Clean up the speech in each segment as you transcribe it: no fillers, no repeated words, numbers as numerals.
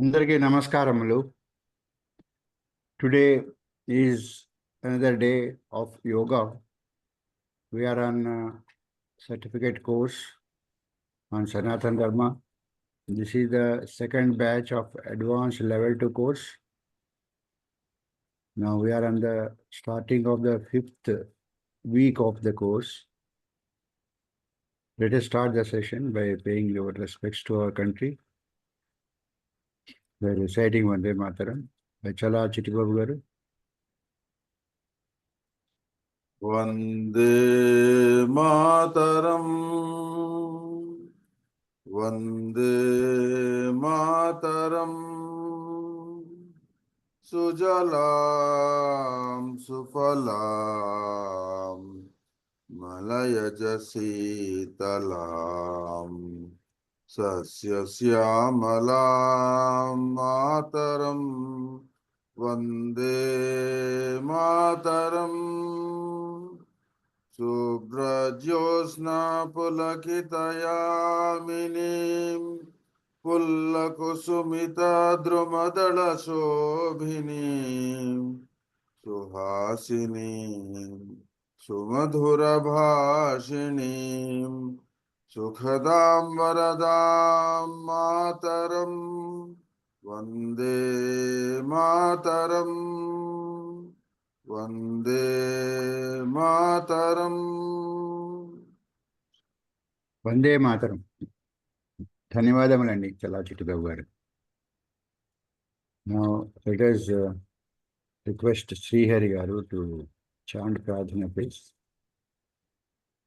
అందరికీ నమస్కారములు. Today is another day of yoga. We are on a certificate course on Sanatana Dharma. This is the second batch of advanced level 2 course. Now we are on the starting of the 5th week of the course. Let us start the session by paying your respects to our country by reciting Vande Mataram. Chala Chittibabu garu. Vande Mataram, Vande Mataram, Sujalam Sufalam, Malayaj Sitalam, Sasya Syamalam Mataram, Vande Mataram. Subrajyosna pulakitayaminim pullakusumita drumadala shobhinim suhasinim sumadhura bhashinim sukhadam varadam mataram Vande Mataram Vande Mataram. Vande Mataram. ధన్యవాదములండి చలా చిట్టిబాబు గారు. Now let us request Srihari garu to chant Pradhana, please.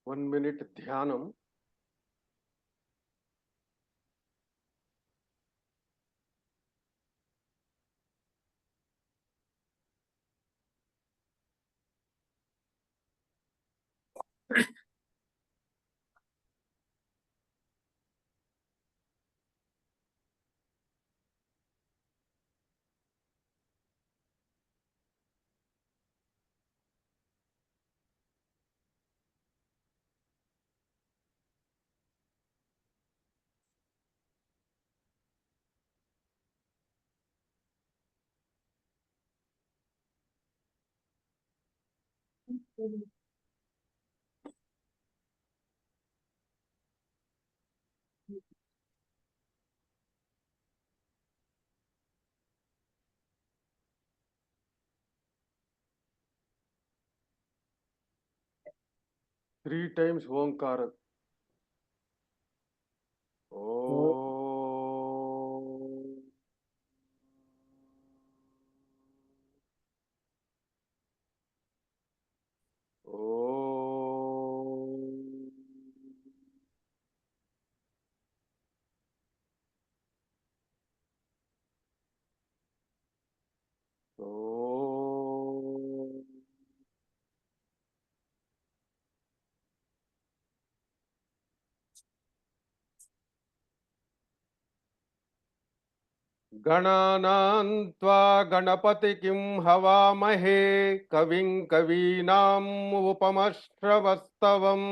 1 minute dhyanam. Three times Omkara. गणानान्त्वा गणपतिं हवामहे कविं कवीनाम् उपमश्रवस्तवम्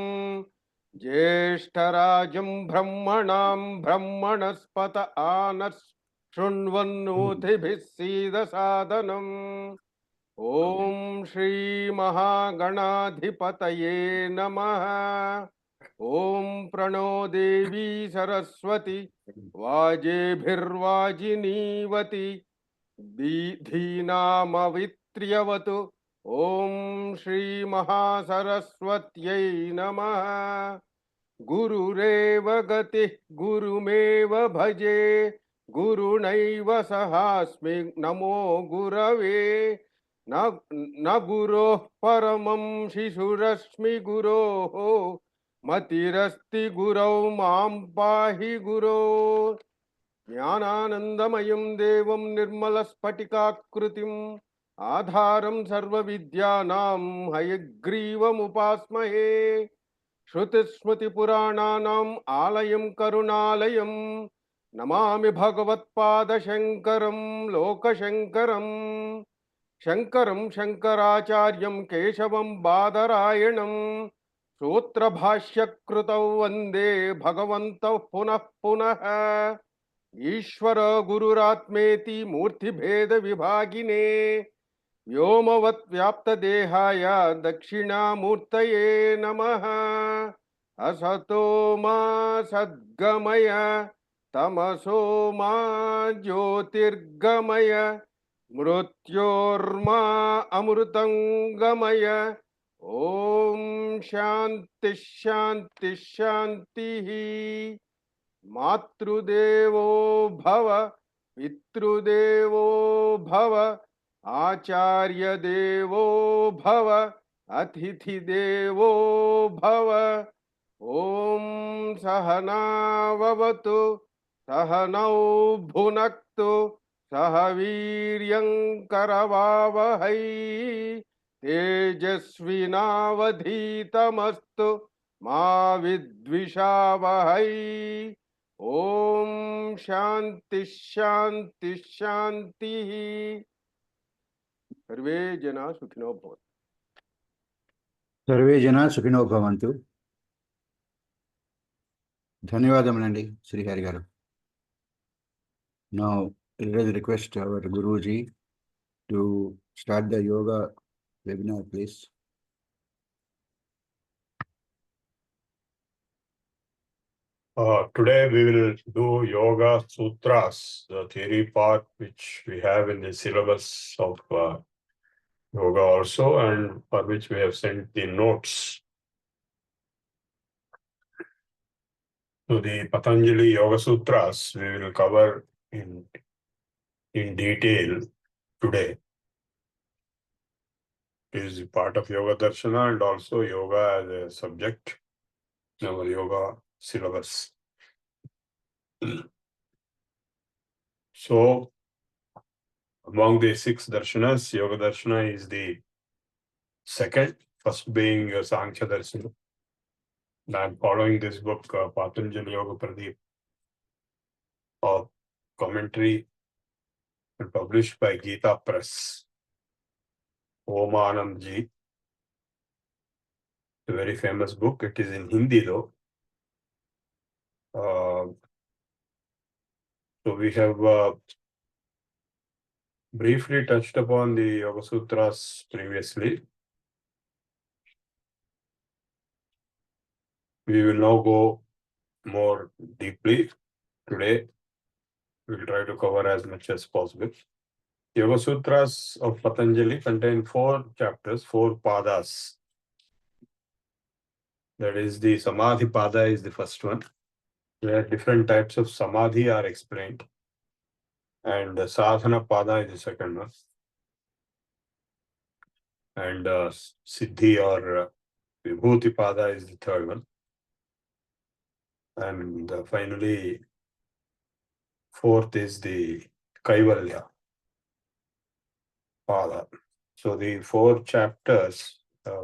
ज्येष्ठराजं ब्रह्मणां ब्रह्मणस्पत आनः शृण्वन्नोतिभिः सीदसादनम् ॐ श्री महागणाधिपतये नमः। ॐ प्रणो देवी सरस्वती वाजेभिर्वाजिनीवती धीनामवित्र्यवतु। ॐ श्री महासरस्वत्यै नमः। गुरुरेव गतिः गुरुमेव भजे गुरुणैव सहास्मि नमो गुरवे। न गुरोः परमं शिशुरस्मि गुरोः मतिरस्ति गुरौ मां पाहि गुरो। ज्ञानानन्दमयं देवं निर्मलस्फटिकाकृतिम् आधारं सर्वविद्यानां हयग्रीवमुपास्महे। श्रुतिस्मृतिपुराणानाम् आलयं करुणालयं नमामि भगवत्पादशङ्करं लोकशङ्करम्। शङ्करं शङ्कराचार्यं केशवं बादरायणं सूत्रभाष्यकृतौ वन्दे भगवन्तौ पुनः पुनः। ईश्वर गुरुरात्मेति मूर्तिभेद विभागिने व्योमवत् व्याप्त देहाय दक्षिणामूर्तये नमः। असतो मा सद्गमय तमसो मा ज्योतिर्गमय मृत्योर्मा अमृतं गमय। ओम शांति शांति शांति। मातृदेवो भव पितृदेवो भव आचार्य देवो भव अतिथि देवो भव। ओम सहनाववतु सहनौ भुनक्तु सह वीर्यं करवावहै तेजस्विनावधीतमस्तु मा विद्विषावहै। ओम शांति शांति शांति। सर्वे जना सुखिनो भवन्तु। సర్వే జన సుఖినో భవంతు. ధన్యవాదములండి శ్రీహరి గారు. Now, let us request our Guruji to start the yoga webinar, please. Today we will do Yoga Sutras, the theory part which we have in the syllabus of yoga also, and for which we have sent the notes to the Pathanjali Yoga Sutras. We will cover in detail today. It is part of Yoga Darshana and also yoga as a subject in our yoga syllabus. So, among the 6 darshanas, Yoga Darshana is the second, first being Sankhya Darshana. I am following this book, Pathanjali Yoga Pradeep, commentary and published by Gita Press. Omanand Ji, a very famous book. It is in Hindi though. So we have briefly touched upon the Yoga Sutras previously. We will now go more deeply. Today, we will try to cover as much as possible. Yoga Sutras of Pathanjali contain 4 chapters, 4 padas. That is, the Samadhi pada is the first one, where different types of Samadhi are explained. And the Sadhana pada is the second one. And Siddhi or Vibhuti pada is the third one. And finally, 4th is the Kaivalya pada. So the 4 chapters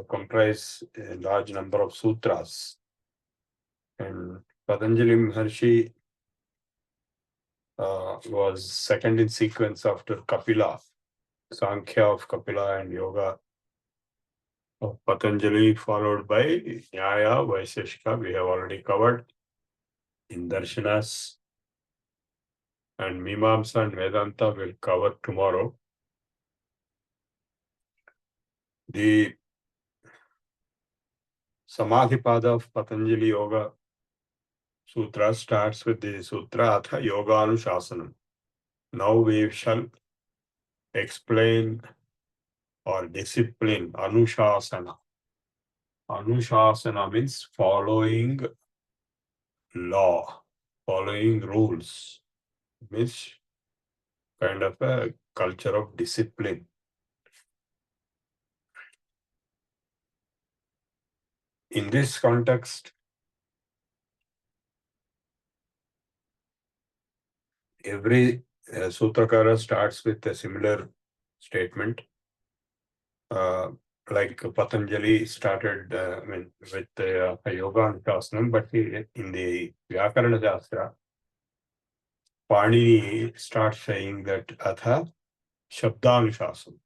comprise a large number of sutras. And Pathanjali Maharshi was second in sequence after Kapila, Sankhya of Kapila and Yoga of Pathanjali, followed by Nyaya, Vaiseshika, we have already covered in Darshanas, and Mimamsa and Vedanta will cover tomorrow. The Samadhi pada of Pathanjali Yoga Sutra starts with the Sutra Atha Yoga Anushasanam. Now we shall explain or discipline Anushasana. Anushasana means following law, following rules. Means kind of a culture of discipline. In this context, every Sutrakara starts with a similar statement. Like Pathanjali started with a yoga anushasana, but in the Vyakarana Shastra, Panini starts saying that Atha Shabda Anushasana,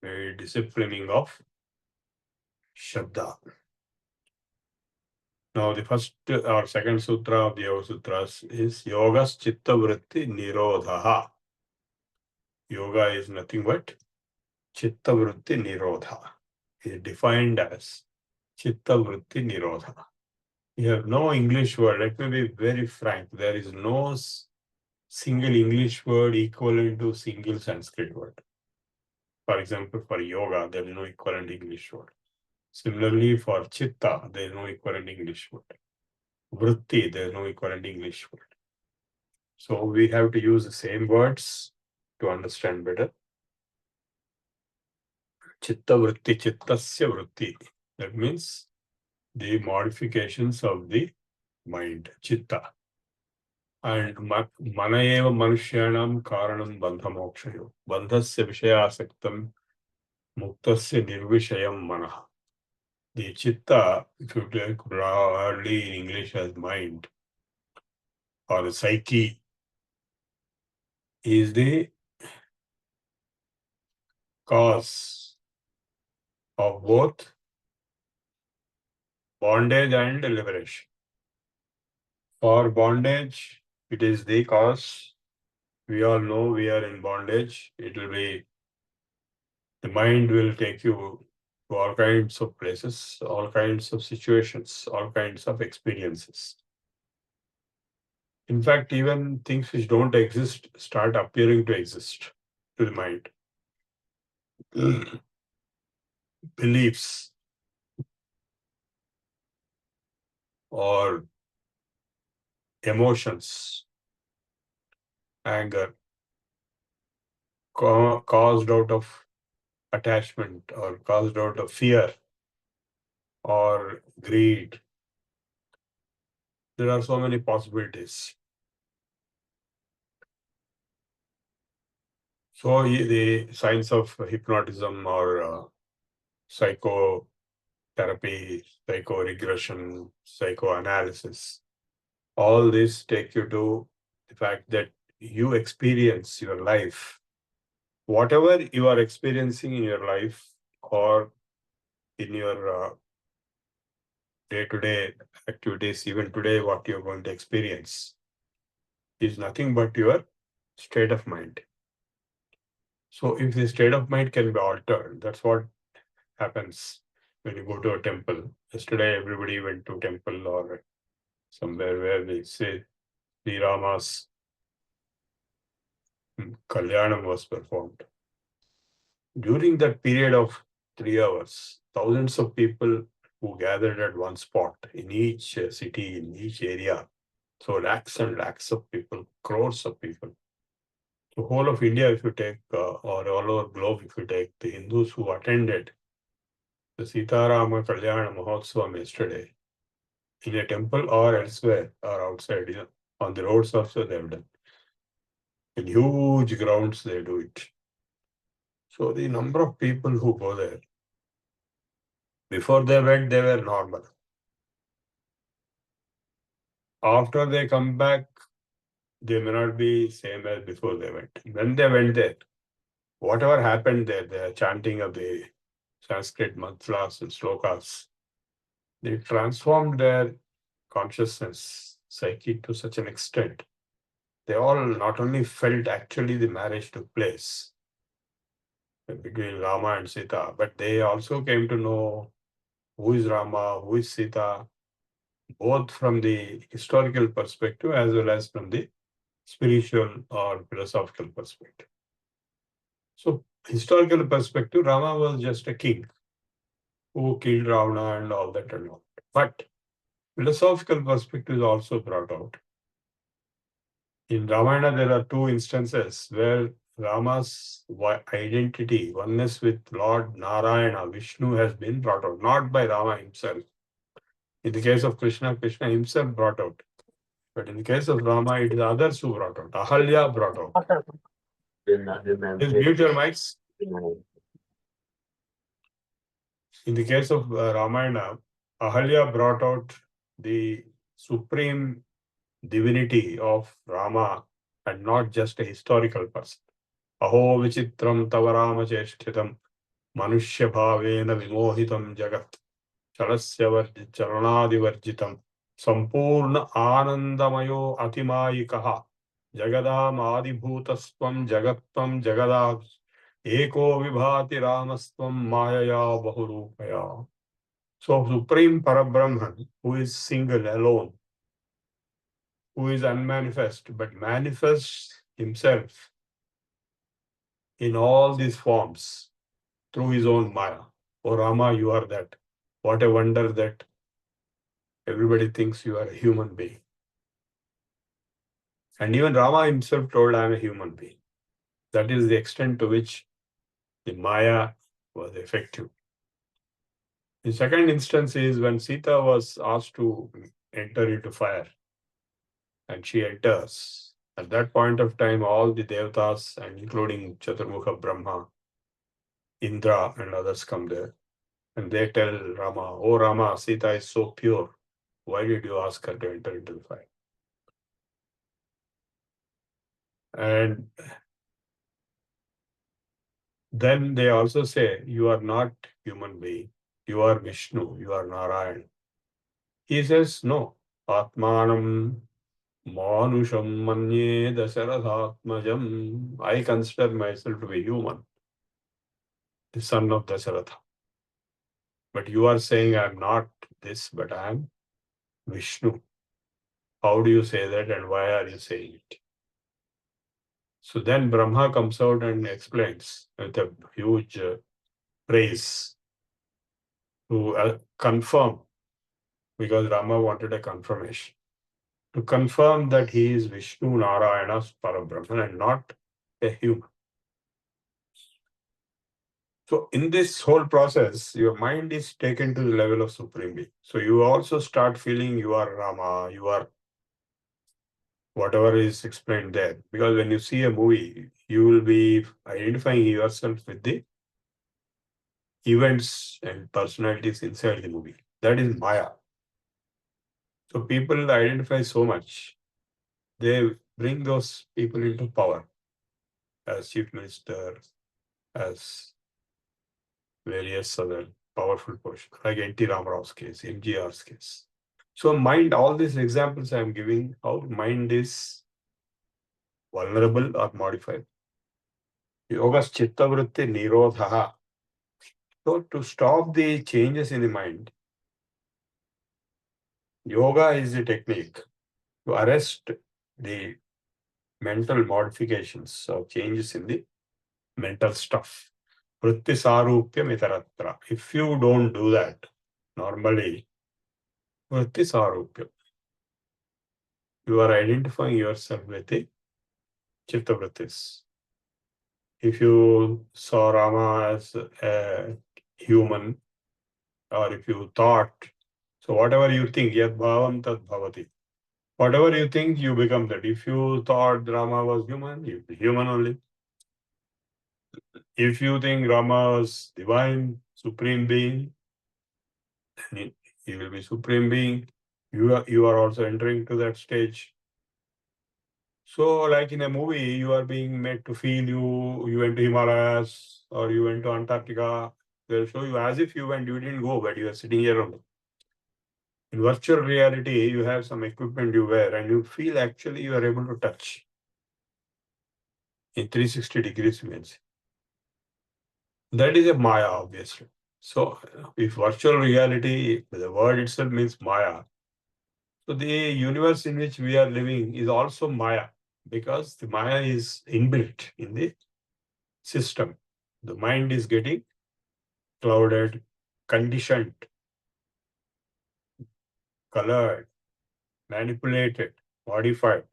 a disciplining of Shabda. Now, the first or second sutra of the Yoga Sutras is Yogas Chitta Vritti Nirodha. Yoga is nothing but Chitta Vritti Nirodha. It is defined as Chitta Vritti Nirodha. You have no English word. Let me be very frank. There is no single English word equivalent to single Sanskrit word. For example, for yoga, there is no equivalent English word. Similarly, for chitta, there is no equivalent English word. Vritti, there is no equivalent English word. So we have to use the same words to understand better. Chitta vritti, chittasya vritti. That means the modifications of the mind, chitta. And mana eva manushyanam karanam bandha mokshayo. Bandhasya vishayasaktam muktasya nirvishayam manah. The chitta, if you take broadly in English as mind, or the psyche, is the cause of both bondage and liberation. For bondage, it is the cause. We all know we are in bondage. It will be, the mind will take you to all kinds of places, all kinds of situations, all kinds of experiences. In fact, even things which don't exist start appearing to exist to the mind. Beliefs or emotions, anger, caused out of attachment or caused out of fear or greed. There are so many possibilities. So the science of hypnotism or psychotherapy, psychoregression, psychoanalysis, all this take you to the fact that you experience your life. Whatever you are experiencing in your life or in your day-to-day activities, even today, what you're going to experience is nothing but your state of mind. So if the state of mind can be altered, that's what happens when you go to a temple. Yesterday, everybody went to temple or somewhere where they say Sri Rama's Kalyanam was performed. During that period of 3 hours, thousands of people who gathered at one spot in each city, in each area. So lakhs and lakhs of people, crores of people. The whole of India, if you take, or all over globe, if you take the Hindus who attended the Sitarama Kalyana Mahotsavam yesterday, in a temple or elsewhere or outside, on the roads also they have done. In huge grounds they do it. So the number of people who go there, before they went, they were normal. After they come back, they may not be same as before they went. When they went there, whatever happened there, the chanting of the Sanskrit mantras and slokas, they transformed their consciousness, psyche to such an extent. They all not only felt actually the marriage took place between Rama and Sita, but they also came to know who is Rama, who is Sita, both from the historical perspective as well as from the spiritual or philosophical perspective. So, historical perspective, Rama was just a king who killed Ravana and all that and all. But philosophical perspective is also brought out. In Ramayana, there are 2 instances where Rama's identity, oneness with Lord Narayana, Vishnu, has been brought out, not by Rama himself. In the case of Krishna, Krishna himself brought out. But in the case of Rama, it is others who brought out. Ahalya brought out. Please mute your mics. In the case of Ramayana, Ahalya brought out the supreme divinity of Rama and not just a historical person. Aho vichitram tavarama cheshtitam manushya bhavena vimohitam jagat chalasya charanadi varjitam Sampurna Anandamayo Atimayikaha Jagadam Adibhutasvam Jagatvam Jagada Eko Vibhati Ramasvam Mayaya Bahurupaya. So Supreme Parabrahman, who is single, alone, who is unmanifest, but manifests himself in all these forms through his own Maya. Oh Rama, you are that. What a wonder that everybody thinks you are a human being. And even Rama himself told, I am a human being. That is the extent to which the Maya was effective. The second instance is when Sita was asked to enter into fire, and she enters. At that point of time, all the Devatas, and including Chaturmukha Brahma, Indra, and others come there. And they tell Rama, oh Rama, Sita is so pure. Why did you ask her to enter into the fire? And then they also say, you are not human being. You are Vishnu. You are Narayan. He says, no. Atmanam Manusham Manye Dasarathatmajam. I consider myself to be human, the son of Dasaratha. But you are saying I am not this, but I am Vishnu. How do you say that and why are you saying it? So then Brahma comes out and explains with a huge praise to confirm, because Rama wanted a confirmation, to confirm that he is Vishnu Narayana's Parabrahman and not a human. So in this whole process, your mind is taken to the level of Supreme Being. So you also start feeling you are Rama, you are whatever is explained there. Because when you see a movie, you will be identifying yourself with the events and personalities inside the movie. That is Maya. So people identify so much. They bring those people into power as chief minister, as various other powerful positions, like N.T. Ramarao's case, MGR's case. So mind, all these examples I am giving, how mind is vulnerable or modified. Yoga's chitta vritti nirodha. So to stop the changes in the mind, yoga is the technique to arrest the mental modifications or changes in the mental stuff. Vritti sarupyam itaratra. If you don't do that, normally, vritti sarupyam, you are identifying yourself with the chitta vrittis. If you saw Rama as a human, or if you thought, so whatever you think, yad bhavam tad bhavati. Whatever you think, you become that. If you thought Rama was human, you be human only. If you think Rama was divine, supreme being, then he will be supreme being. You are also entering to that stage. So, like in a movie, you are being made to feel you went to Himalayas or you went to Antarctica. They'll show you as if you went, you didn't go, but you are sitting here only. In virtual reality, you have some equipment you wear and you feel actually you are able to touch in 360 degrees means. That is a Maya, obviously. So, if virtual reality, the word itself means Maya. So, the universe in which we are living is also Maya, because the Maya is inbuilt in the system. The mind is getting clouded, conditioned, colored, manipulated, modified.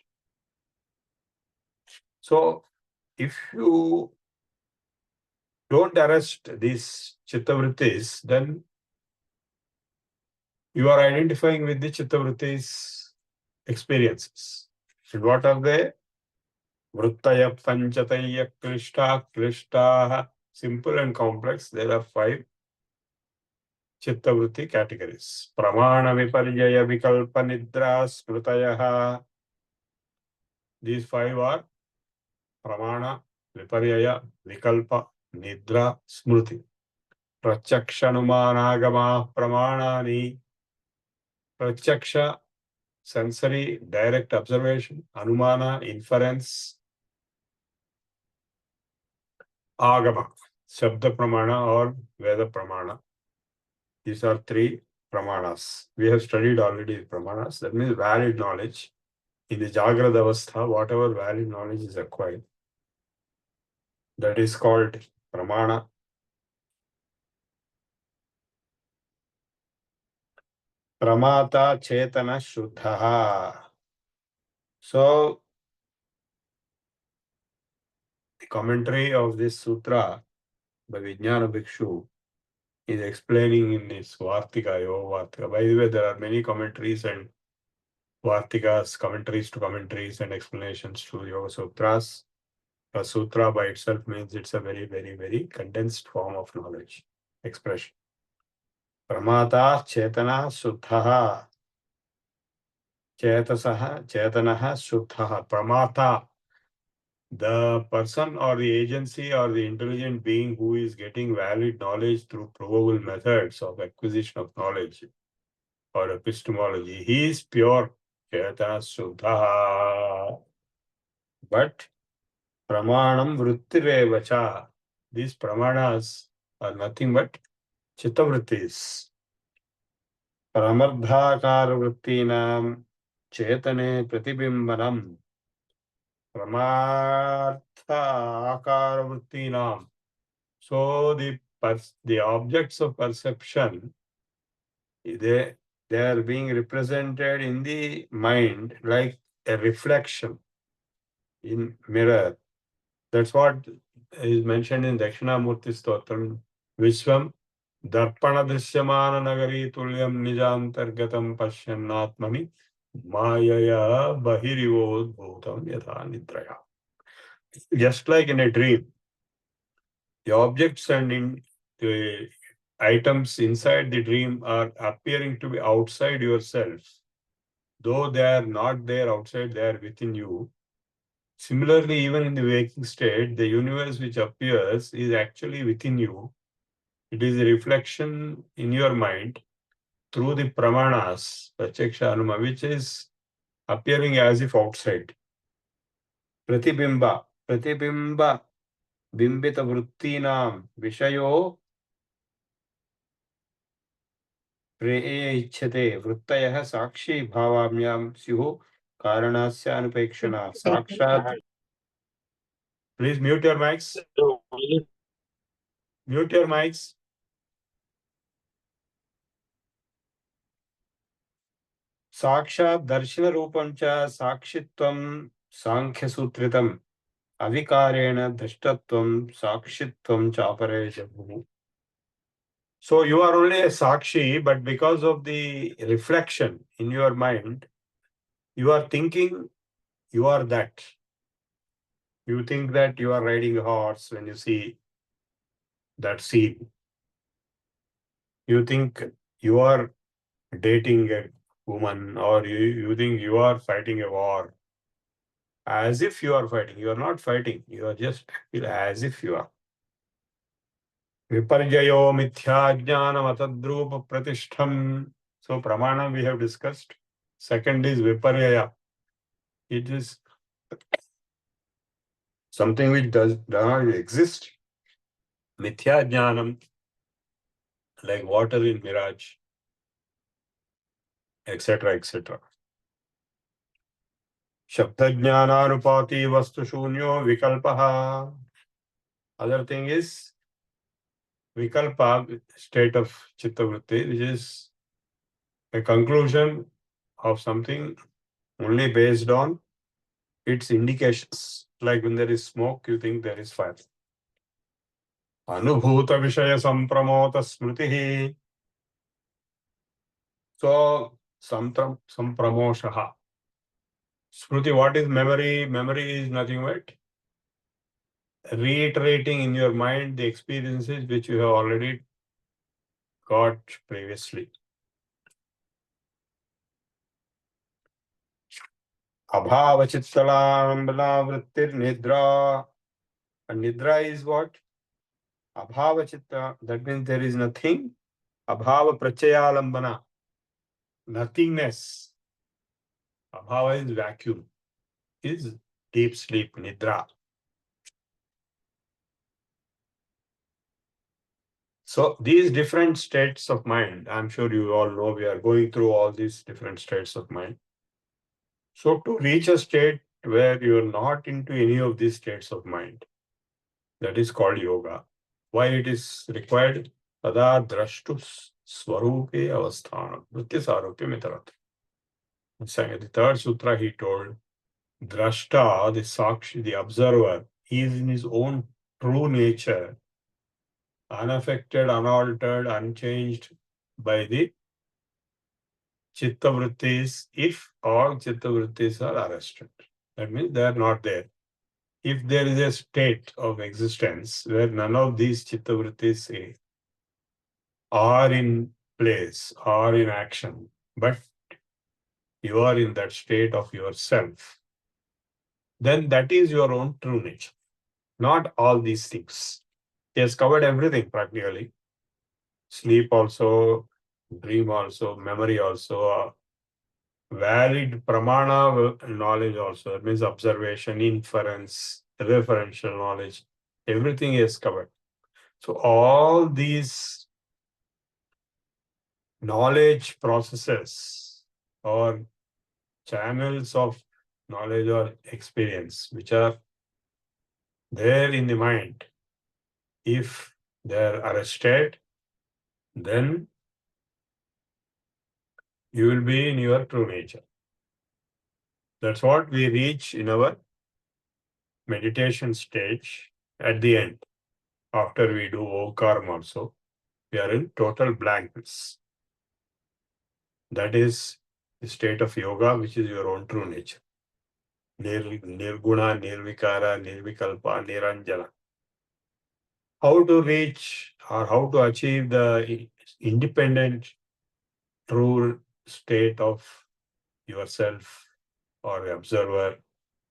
So, if you don't arrest these chittavrittis, then you are identifying with the chittavrittis experiences. And what are they? Vrittaya, panchataya, klishta, simple and complex. There are 5 chittavritti categories. Pramana, viparjaya, vikalpa, nidra, smritayaha. These 5 are Pramana, Viparyaya, Vikalpa, Nidra, Smriti. Pratyaksha, Anumanagama, Pramanani. Pratyaksha sensory, direct observation, anumana, inference, agama, shabda pramana or Veda pramana. These are three pramanas. We have studied already pramanas. That means valid knowledge. In the Jagrada Avastha, whatever valid knowledge is acquired, that is called pramana. Pramata Chetana Shuddhaha. So, the commentary of this sutra by Vijnana Bhikshu is explaining in this Vartika, Yoga Vartika. By the way, there are many commentaries and Vartikas, commentaries to commentaries and explanations to Yoga Sutras. A sutra by itself means it's a very, very, very condensed form of knowledge, expression. Pramata Chetana Shuddhaha. Chetasaha, Chetanaha Shuddhaha. Pramata, the person or the agency or the intelligent being who is getting valid knowledge through provable methods of acquisition of knowledge or epistemology, he is pure Chetana Shuddhaha. But Pramanam Vrittirevacha, these pramanas are nothing but chittavrittis. Pramardhakara vrittinam chetane pratibimbanam. Pramartha akara vrittinam. So the objects of perception, they are being represented in the mind like a reflection in mirror. That's what is mentioned in Dakshinamurti Stotram. Vishwam Darpana Drishyamana Nagari Tulyam Nijantargatam Pashyannatmani Mayaya Bahirivod Bhutam Yatha Nidraya. Just like in a dream, the objects and the items inside the dream are appearing to be outside yourself. Though they are not there outside, they are within you. Similarly, even in the waking state, the universe which appears is actually within you. It is a reflection in your mind through the pramanas, Pratyaksha Anuma, which is appearing as if outside. Pratibimba, Bimbita Vrittinam, Vishayo Preye Ichhate, Vrittayah Sakshi Bhavamyam Syuhu Karanasya Anupekshana. Sakshat. Please mute your mics. Mute your mics. Sakshat Darshana Rupam cha Sakshitvam Sankhya Sutritam Avikarena Drishtatvam Sakshitvam Chapare Jabhu. So you are only a Sakshi, but because of the reflection in your mind, you are thinking you are that. You think that you are riding a horse when you see that scene. You think you are dating a woman, or you think you are fighting a war. As if you are fighting. You are not fighting. You are just as if you are. Viparjayo mithya jnanam atadrupa pratishtham. So pramana we have discussed. Second is viparjaya. It is something which does not exist. Mithya jnanam, like water in mirage, etc., etc. Shabda jnananupati vastu shunyo vikalpaha. Other thing is vikalpa, state of chittavritti, which is a conclusion of something only based on its indications. Like when there is smoke, you think there is fire. Anubhuta Vishaya Sampramota Smritihi. So, Sampramoshaha. Smriti, what is memory? Memory is nothing but reiterating in your mind the experiences which you have already got previously. Abhava Chittalambana Vrittir Nidra. And Nidra is what? Abhava Chitta. That means there is nothing. Abhava Prachayalambana. Nothingness. Abhava is vacuum, is deep sleep, nidra. So these different states of mind, I'm sure you all know we are going through all these different states of mind. So to reach a state where you are not into any of these states of mind, that is called yoga. Why it is required? Tada drashtu swarupe avasthanam. Vritti sarupya mitarat. The third sutra he told, drashta, the sakshi, the observer, he is in his own true nature, unaffected, unaltered, unchanged by the chitta vrittis, if all chitta vrittis are arrested. That means they are not there. If there is a state of existence where none of these chitta vrittis are in place, are in action, but you are in that state of yourself, then that is your own true nature. Not all these things. He has covered everything practically. Sleep also, dream also, memory also, valid pramana knowledge also. It means observation, inference, referential knowledge. Everything is covered. So all these knowledge processes or channels of knowledge or experience which are there in the mind, if they're arrested, then you will be in your true nature. That's what we reach in our meditation stage at the end. After we do Omkaram also, we are in total blankness. That is the state of yoga, which is your own true nature. Nirguna, nirvikara, nirvikalpa, niranjana. How to reach or how to achieve the independent, true state of yourself or the observer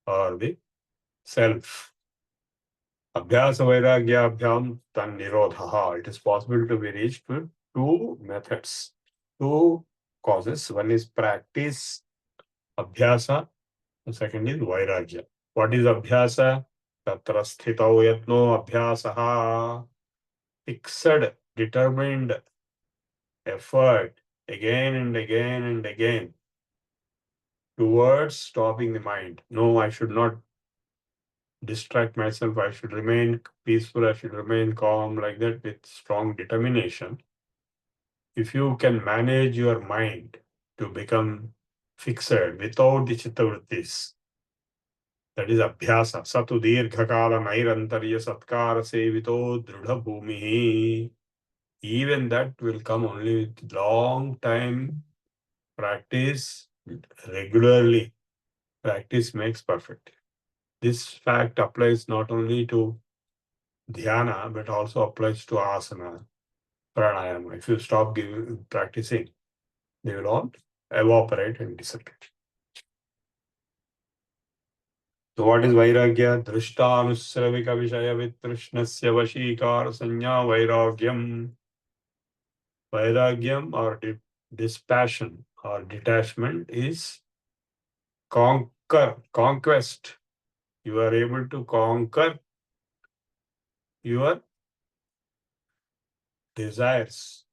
or the self. Abhyasa vairagyabhyam tan nirodhaha. It is possible to be reached with two methods, two causes. One is practice, abhyasa. The second is vairagya. What is abhyasa? Tatra sthitau yatno abhyasaha. Fixed, determined effort again and again and again towards stopping the mind. No, I should not distract myself. I should remain peaceful. I should remain calm, like that, with strong determination. If you can manage your mind to become fixed without the chitta vrittis, that is abhyasa. Satu dirghakala nairantarya satkara sevito dridha bhumihi. Even that will come only with long time practice, regularly. Practice makes perfect. This fact applies not only to dhyana, but also applies to asana, pranayama. If you stop practicing, they will all evaporate and disappear. So what is vairagya? Drishtanusravika vishaya vitrushnasya vashikara sanya vairagyam. Vairagyam or dispassion or detachment is conquest. You are able to conquer your desires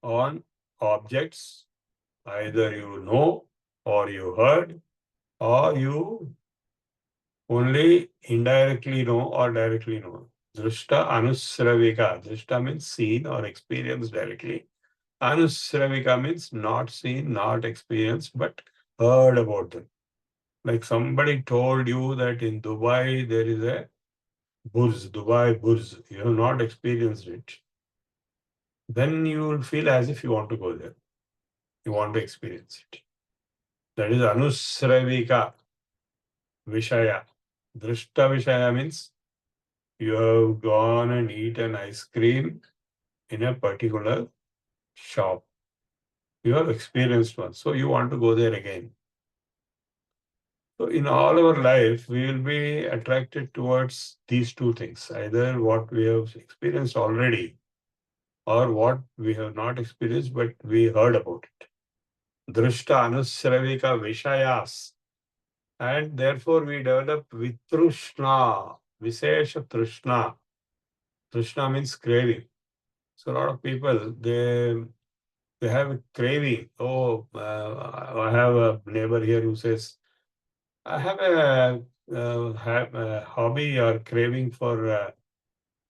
on objects, either you know or you heard or you only indirectly know or directly know. Drishta anusravika. Drishta means seen or experienced directly. Anusravika means not seen, not experienced, but heard about them. Like somebody told you that in Dubai there is a Burj, Dubai Burj. You have not experienced it. Then you will feel as if you want to go there. You want to experience it. That is anusravika vishaya. Drishta vishaya means you have gone and eaten ice cream in a particular shop. You have experienced one, so you want to go there again. So in all our life, we will be attracted towards these two things, either what we have experienced already or what we have not experienced, but we heard about it. Drishta anusravika vishayas. And therefore we develop vitrushna, Vishesha Trishna. Trishna means craving. So a lot of people, they have a craving. Oh, I have a neighbor here who says, I have a hobby or craving for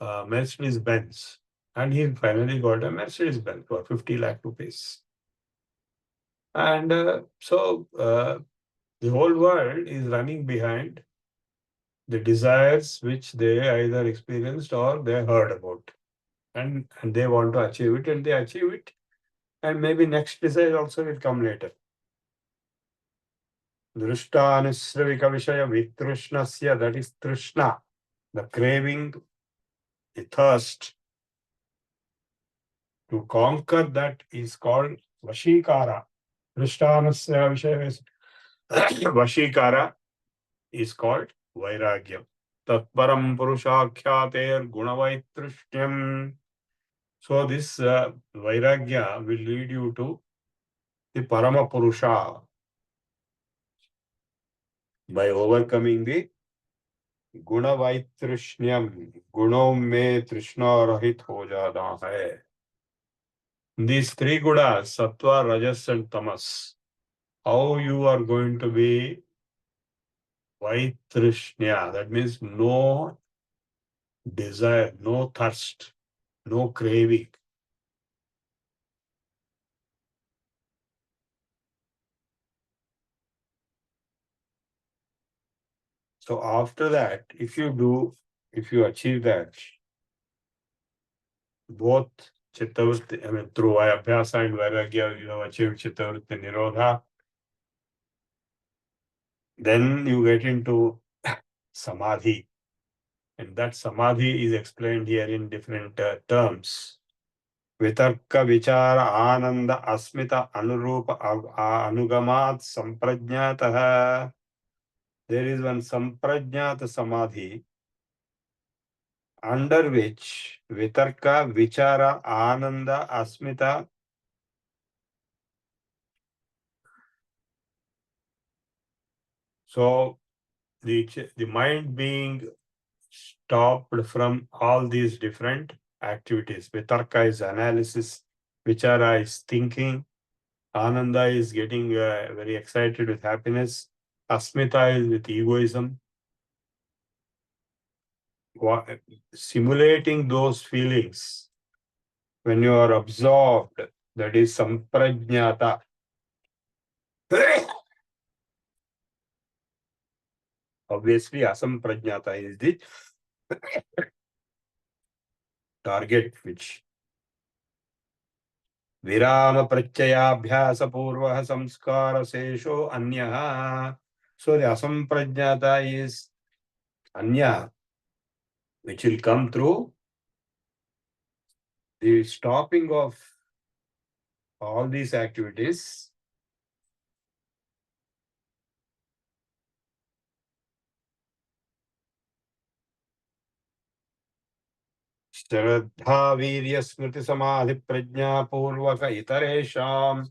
Mercedes Benz. And he finally got a Mercedes Benz for 50 lakh rupees. And the whole world is running behind the desires which they either experienced or they heard about. And they want to achieve it, and they achieve it. And maybe next desire also will come later. Drishtanusravika Vishaya Vitrushnasya, that is Trishna, the craving, the thirst. To conquer that is called Vashikara. Drishtanusya Vishaya Vashikara is called Vairagya. Tatparam Purushakyater Gunavaitrushtyam. So this Vairagya will lead you to the Parama Purusha by overcoming the Gunavaitrushnyam. Gunam mein Trishna rahit ho jana hai. These three gunas, Sattva, Rajas and Tamas, how you are going to be Vaitrishnya, that means no desire, no thirst, no craving. So after that, if you achieve that, both Chittavritti, through Abhyasa and Vairagya, you have achieved Chittavritti Nirodha, then you get into Samadhi. And that Samadhi is explained here in different terms. Vitarka Vichara Ananda Asmita Anurupa Anugamat Samprajnataha. There is one Samprajnata Samadhi under which Vitarka Vichara Ananda Asmita. So the mind being stopped from all these different activities. Vitarka is analysis, Vichara is thinking, Ananda is getting very excited with happiness, Asmita is with egoism. Simulating those feelings when you are absorbed, that is Samprajnata. Obviously, Asamprajnata is the target which Virama Prachayabhyasa Purvaha Samskara Sesho Anyaha. So the Asamprajnata is Anya, which will come through the stopping of all these activities. Shraddha Virya Smriti Samadhi Prajna Purvaka Itaresham.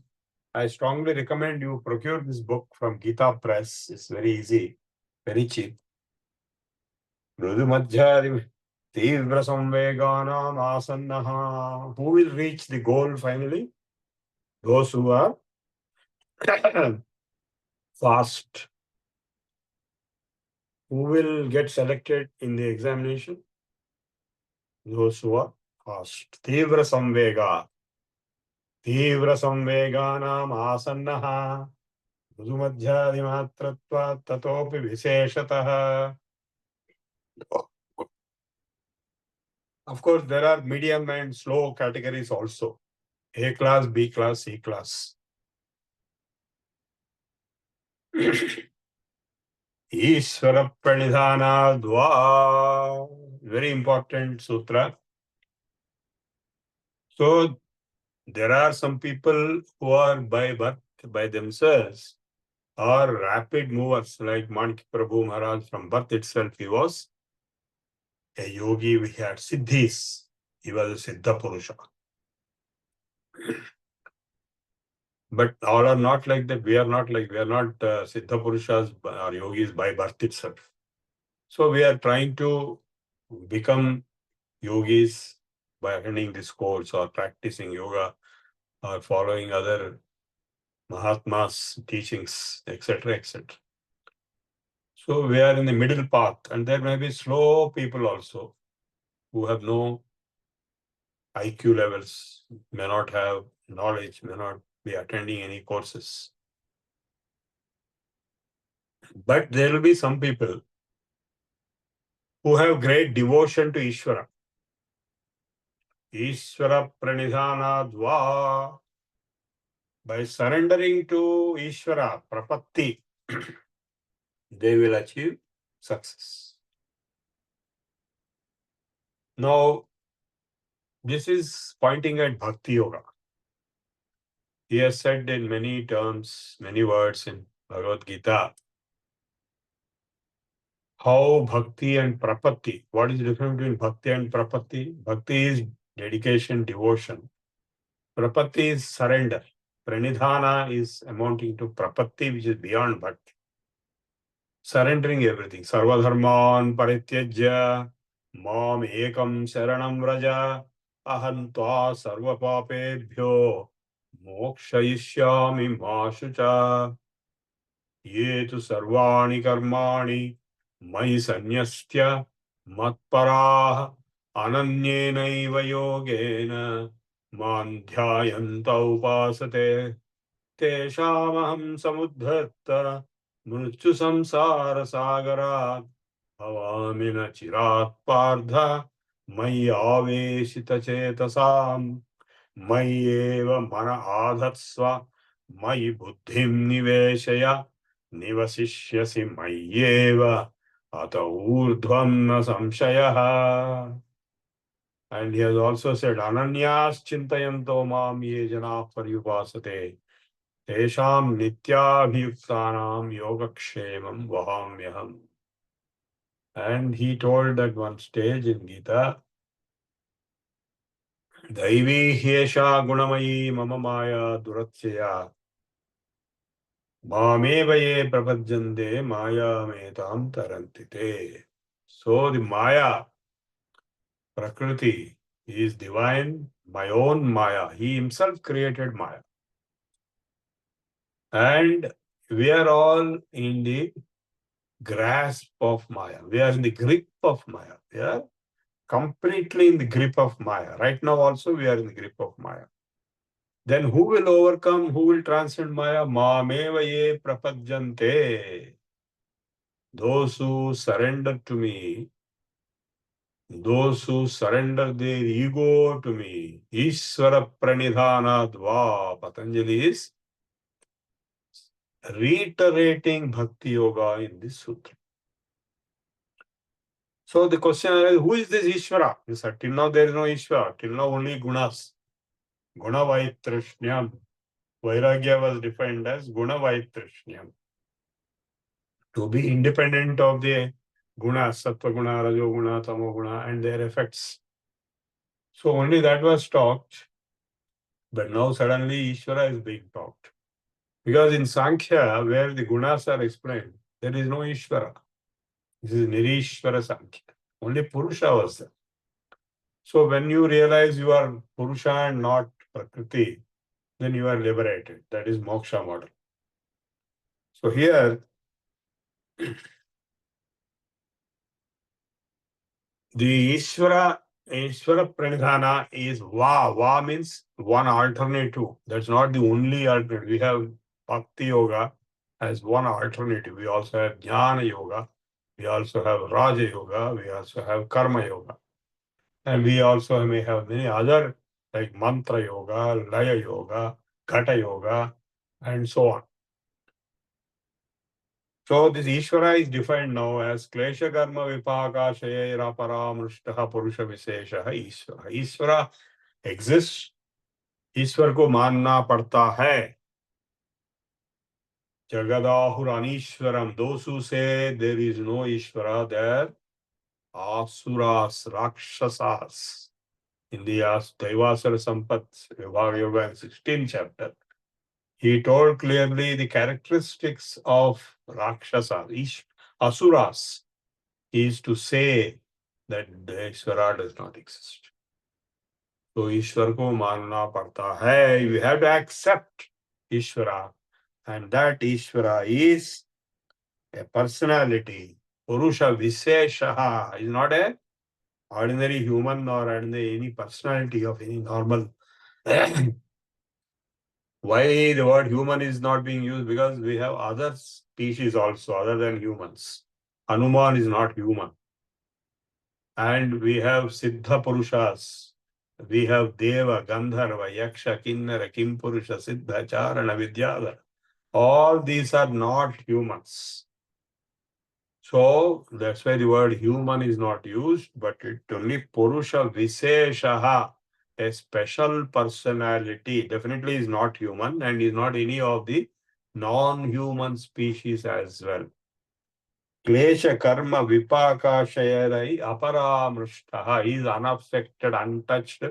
I strongly recommend you procure this book from Gita Press. It's very easy, very cheap. Mrudu Madhyadi Tivra Samveganam Asannaha. Who will reach the goal finally? Those who are fast. Who will get selected in the examination? Those who are fast. Tivra Samvega. Tivra Samveganam Asannaha. Mrudu Madhyadi Matratva Tatopi Visheshataha. Of course, there are medium and slow categories also. A class, B class, C class. Ishvara Pranidhana Dva. Very important sutra. So, there are some people who are by birth, by themselves, are rapid movers, like Manik Prabhu Maharaj. From birth itself, he was a yogi. We had siddhis. He was a Siddha Purusha. But all are not like that. We are not Siddha Purushas or yogis by birth itself. So we are trying to become yogis by attending this course or practicing yoga or following other Mahatma's teachings, etc., etc. So we are in the middle path, and there may be slow people also who have no IQ levels, may not have knowledge, may not be attending any courses. But there will be some people who have great devotion to Ishvara. Ishvara pranidhanadva. By surrendering to Ishvara, Prapatti, they will achieve success. Now, this is pointing at Bhakti Yoga. He has said in many terms, many words in Bhagavad Gita, how Bhakti and Prapatti, what is the difference between Bhakti and Prapatti? Bhakti is dedication, devotion. Prapatti is surrender. Pranidhana is amounting to Prapatti, which is beyond Bhakti. Surrendering everything. Sarvadharman parityajya mam ekam sharanam vraja aham tva sarva papebhyo mokshayishyami ma shucha ye tu sarvani karmani mai sanyastya matparah ananyenaiva yogena mandhyayanta upasate teshamaham samudhatta मृत्यु संसार सागरात् भवामि न चिरात् पार्थ मयि आवेशित चेतसां मयि एव मन आधत्स्व मयि बुद्धिं निवेशय निवसिष्यसि मय्येव अत ऊर्ध्वं न संशयः. And he has also said, Ananyas chintayanto mam ye jana paryupasate Tesham nityabhiyuktanam yogakshemam vahamyaham. And he told at one stage in Gita, Daivi hyesha gunamayi mama maya duratyaya mameva ye prapajjante maya metam tarantite. So the maya, Prakriti, is divine, my own maya. He himself created maya. And we are all in the grasp of Maya. We are in the grip of Maya. We are completely in the grip of Maya. Right now also we are in the grip of Maya. Then who will overcome? Who will transcend Maya? Mameva ye prapajjante. Those who surrender to me, those who surrender their ego to me, Ishvara pranidhana dva. Pathanjali is reiterating Bhakti Yoga in this sutra. So the question is, who is this Ishvara? He said, till now there is no Ishvara. Till now only gunas. Guna Vaitrishnyam. Vairagya was defined as Guna Vaitrishnyam. To be independent of the gunas, Sattva Guna, Rajo Guna, Tamo Guna, and their effects. So only that was talked. But now suddenly Ishvara is being talked. Because in Sankhya, where the gunas are explained, there is no Ishvara. This is Nirishvara Sankhya. Only Purusha was there. So when you realize you are Purusha and not Prakriti, then you are liberated. That is moksha model. So here, the Ishvara Pranidhana is Va. Va means one alternative. That's not the only alternative. We have Bhakti Yoga as one alternative. We also have Jnana Yoga. We also have Raja Yoga. We also have Karma Yoga. And we also may have many other like Mantra Yoga, Laya Yoga, Gata Yoga, and so on. So this Ishvara is defined now as Klesha Karma Vipaka Shayera Paramrushtaha Purusha Visheshaha Ishvara. Ishvara exists. ईश्वर को मानना पड़ता है. Jagadahur Anishwaram. Those who say there is no Ishvara, there Asuras, Rakshasas. In the Daivasara Sampat Vibhaga Yoga in 16th chapter, he told clearly the characteristics of Rakshasa, Asuras, is to say that the Ishvara does not exist. So Ishwar ko manna padta hai. You have to accept Ishvara. And that Ishvara is a personality. Purusha Visheshaha is not a ordinary human or ordinary any personality of any normal. Why the word human is not being used? Because we have other species also other than humans. Hanuman is not human. And we have Siddha Purushas. We have Deva, Gandharva, Yaksha, Kinnara, Kimpurusha, Siddha, Charana, Vidyadhara. All these are not humans. So that's why the word human is not used, but it only Purusha Visheshaha, a special personality. Definitely is not human and is not any of the non-human species as well. Klesha karma vipaka shayarai aparamrushtaha. He is unaffected, untouched.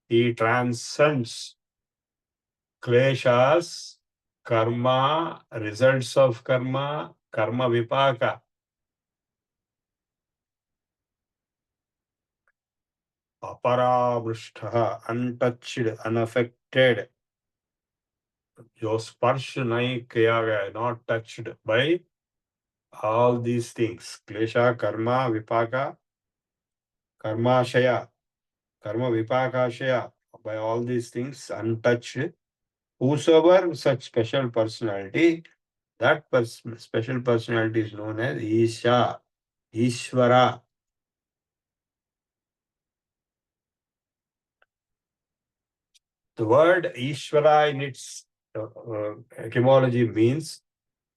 He transcends kleshas, karma, results of karma, karma vipaka. Aparamrushtaha, untouched, unaffected. जो स्पर्श नहीं किया गया, not touched by all these things. Klesha, karma, vipaka, karmashaya, karma vipakashaya, by all these things untouched. Whosoever such special personality, that special personality is known as Isha, Ishvara. The word Ishvara in its etymology means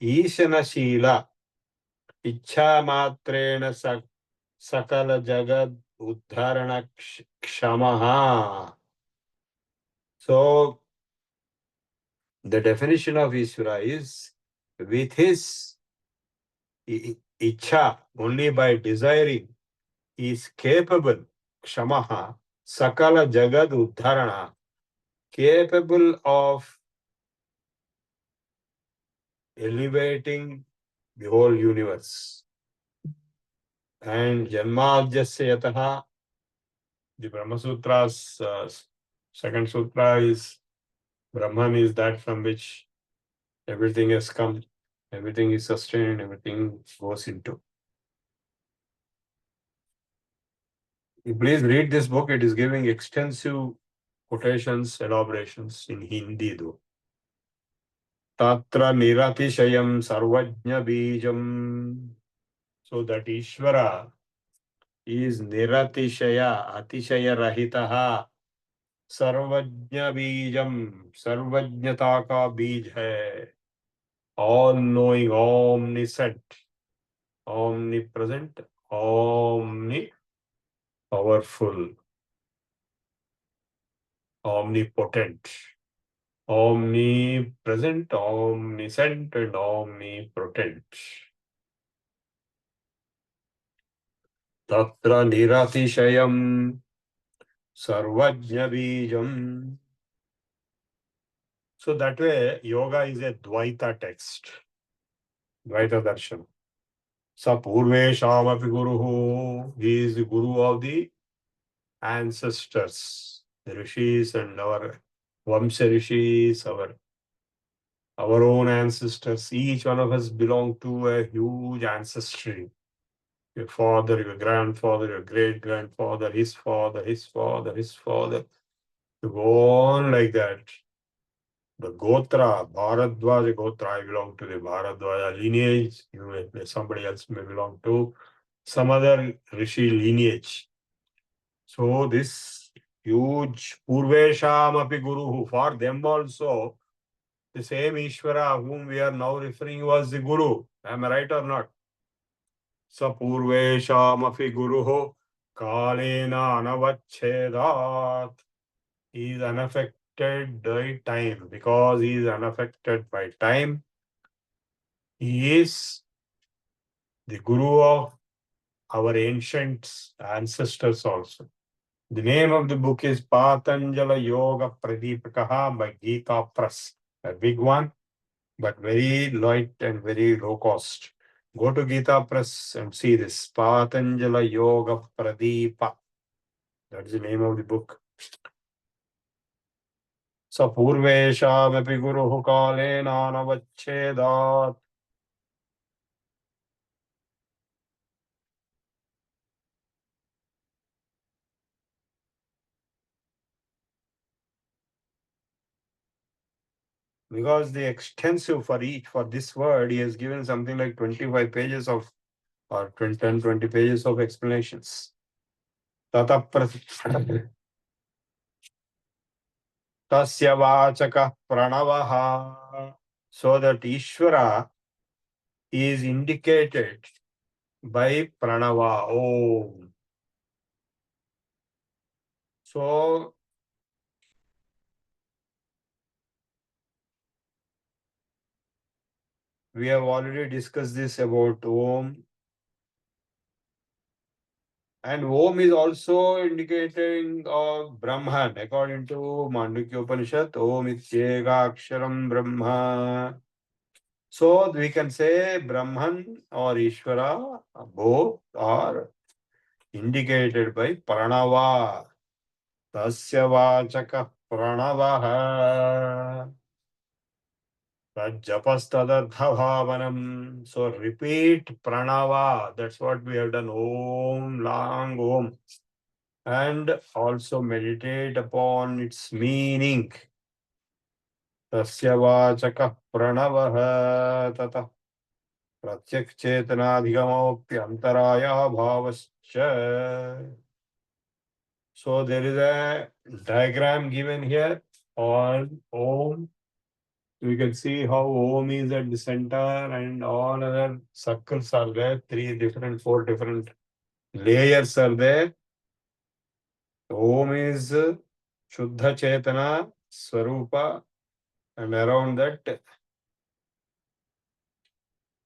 Ishana Shila, Ichha Matrena Sakala Jagad Uddharana Kshamaha. So, the definition of Ishvara is with his Ichha, only by desiring, he is capable, Kshamaha, Sakala Jagad Uddharana, capable of elevating the whole universe. And Janmadhyasya Yataha, the Brahma Sutra's second sutra is Brahman is that from which everything has come, everything is sustained, everything goes into. Please read this book. It is giving extensive quotations, elaborations in Hindi though. Tatra niratishayam sarvajna bijam. So that Ishvara is niratishaya, atishaya rahitaha, sarvajna bijam, sarvajnata ka bij hai. All knowing, omniscient, omnipresent, omnipowerful, omnipotent, omnipresent, omniscient, and omnipotent. Tatra niratishayam sarvajna bijam. So that way, yoga is a Dvaita text, Dvaita darshan. Sa purvesham api guruhu. He is the guru of the ancestors, the rishis and our Vamsa rishis, our own ancestors. Each one of us belong to a huge ancestry. Your father, your grandfather, your great-grandfather, his father, his father, his father. You go on like that. The Gotra, Bharadwaja Gotra, I belong to the Bharadwaja lineage. Somebody else may belong to some other Rishi lineage. So this huge Purvesham api Guru, for them also, the same Ishvara whom we are now referring was the Guru. Am I right or not? Sa Purvesham api Guru Kalena Anavachedat. He is unaffected by time. Because he is unaffected by time, he is the Guru of our ancient ancestors also. The name of the book is Pathanjali Yoga Pradipakaha by Gita Press. a big one, but very light and very low cost. Go to Gita Press and see this Pathanjali Yoga Pradeepa. That's the name of the book. Sapurveshamapi Guruhu Kalena Navachchedat. Because the extensive for this word, he has given something like 25 pages of, or 20 pages of explanations. Tata Tasya Vachaka Pranavaha. So that Ishvara is indicated by Pranava. Om. So we have already discussed this about Om. And Om is also indicating of Brahman. According to Mandukya Upanishad, Om Ityega Aksharam Brahma. So we can say Brahman or Ishvara, both are indicated by Pranava. Tasya Vachaka Pranavaha. Japastadardhavanam. So repeat Pranava. That's what we have done. Om, Lang, Om. And also meditate upon its meaning. Tasya Vachaka Pranavaha Tata Pratyak Chetanadhigamopyantaraya Bhavascha. So there is a diagram given here on Om. We can see how Om is at the center and all other circles are there. 4 different layers are there. Om is Shuddha Chetana Swarupa, and around that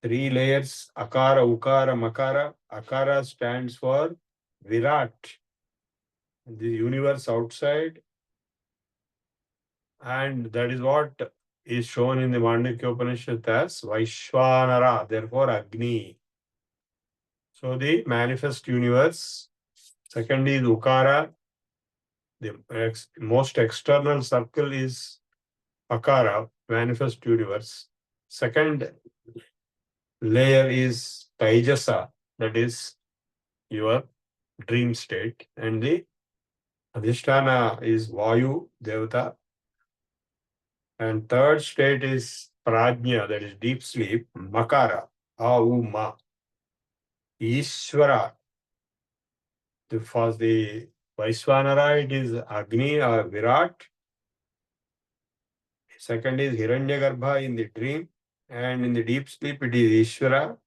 3 layers Akara, Ukara, Makara. Akara stands for Virat, the universe outside, and that is what is shown in the Mandukya Upanishad as Vaishwanara, therefore Agni. So the manifest universe. Second is Ukara. The most external circle is Akara, manifest universe. Second layer is Taijasa, that is your dream state. And the Adhisthana is Vayu, Devata. And third state is Prajna, that is deep sleep, Makara, Auma. Ishvara. For the Vaishwanara, it is Agni or Virat. Second is Hiranyagarbha in the dream. And in the deep sleep, it is Ishvara.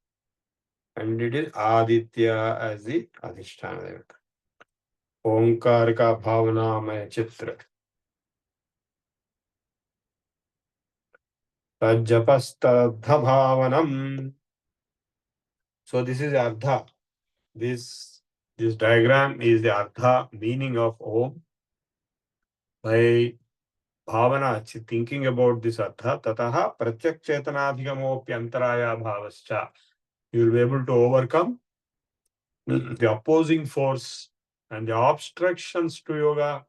And it is Aditya as the Adhisthana Devata. Omkar ka bhavana mein chitra. Tajapastadha bhavanam. So this is Ardha. This diagram is the Ardha meaning of Om. By bhavana, thinking about this Ardha, tataha pratyak chetanadhigamopyantaraya bhavascha. You will be able to overcome the opposing force and the obstructions to yoga.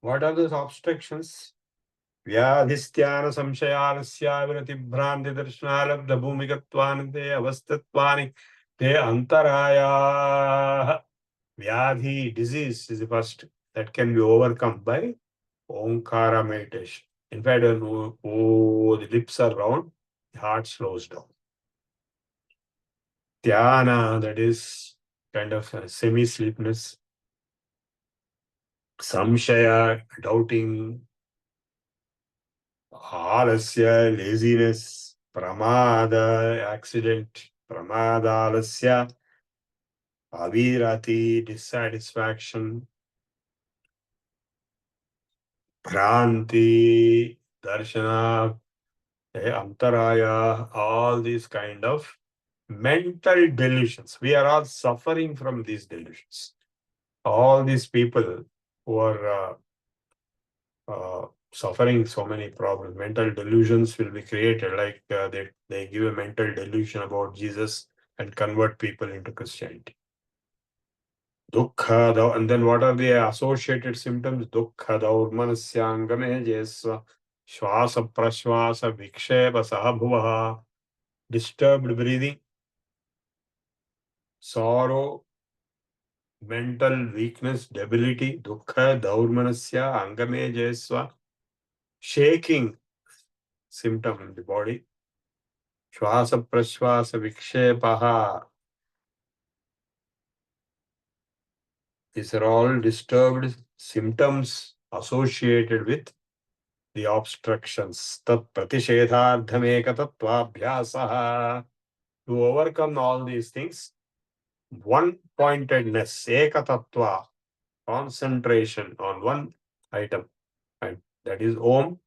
What are those obstructions? Vyadhisthana samshayalasya vinatibhranti darshanalabdha bhumikatvani avastattvani te antaraya. Vyadhi, disease, is the first that can be overcome by Omkara meditation. In fact, when the lips are round, the heart slows down. Dhyana, that is kind of semi-sleepness. Samshaya, doubting. Alasya, laziness. Pramada, accident. Pramada, alasya. Avirati, dissatisfaction. Bhranti, darshana, antaraya, all these kind of mental delusions. We are all suffering from these delusions. All these people who are suffering so many problems. Mental delusions will be created, like they give a mental delusion about Jesus and convert people into Christianity. Dukkha, and then what are the associated symptoms? Dukkha daurmanasyangame jesva shvasa prashvasa vikshepa sahabhuvaha, disturbed breathing, sorrow, mental weakness, debility, dukkha daurmanasya angame jesva, shaking symptom in the body, shvasa prashvasa vikshepaha. These are all disturbed symptoms associated with the obstructions. Tat pratishedhardhamekatatvabhyasaha. To overcome all these things, one-pointedness, ekatattva, concentration on one item, and that is Om.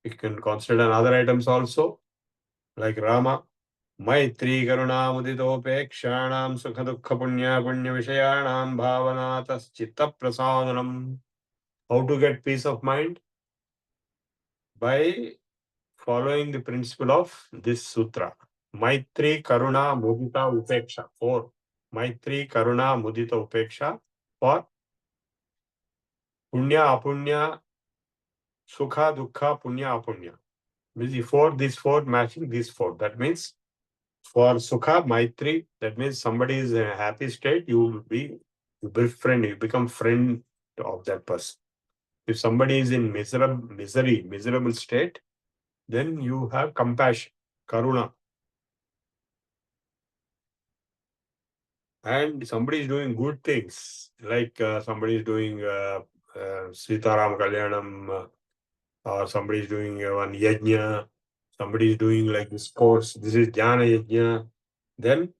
You can consider other items also, like Rama, Maitri Karuna Muditopekshanam Sukha Dukkha Punya Punya Vishayanam Bhavanatas Chitta Prasadanam. How to get peace of mind? By following the principle of this sutra. Maitri Karuna Mudita Upeksha. 4. Maitri Karuna Mudita Upeksha for Punya Apunya Sukha Dukkha Punya Apunya. These four matching these four. That means for Sukha, Maitri, that means somebody is in a happy state, you befriend, you become friend of that person. If somebody is in miserable state, then you have compassion, Karuna. And somebody is doing good things, like somebody is doing Sitaram Kalyanam, or somebody is doing one yajna, somebody is doing like this course, this is Jnana Yajna, then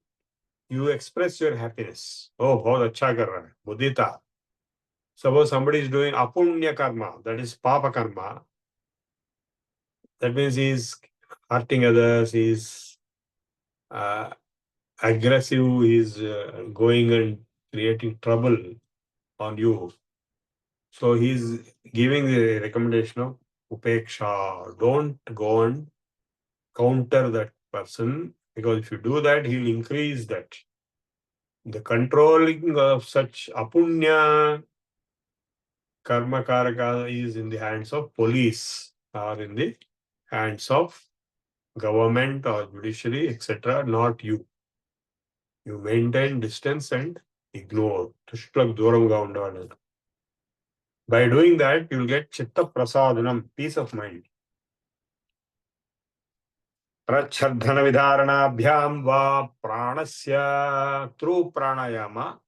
you express your happiness. Oh, bahut acha kar raha hai, mudita. Suppose somebody is doing apunya karma, that is papa karma, that means he is hurting others, he is aggressive, he is going and creating trouble on you. So he is giving the recommendation of upeksha. Don't go and counter that person, because if you do that, he will increase that. The controlling of such apunya karma karaka is in the hands of police or in the hands of government or judiciary, etc., not you. You maintain distance and ignore. Tushplak duramga undavadu. By doing that, you will get chitta prasadanam, peace of mind. Prachardhana vidharanabhyam va pranasya, through pranayama,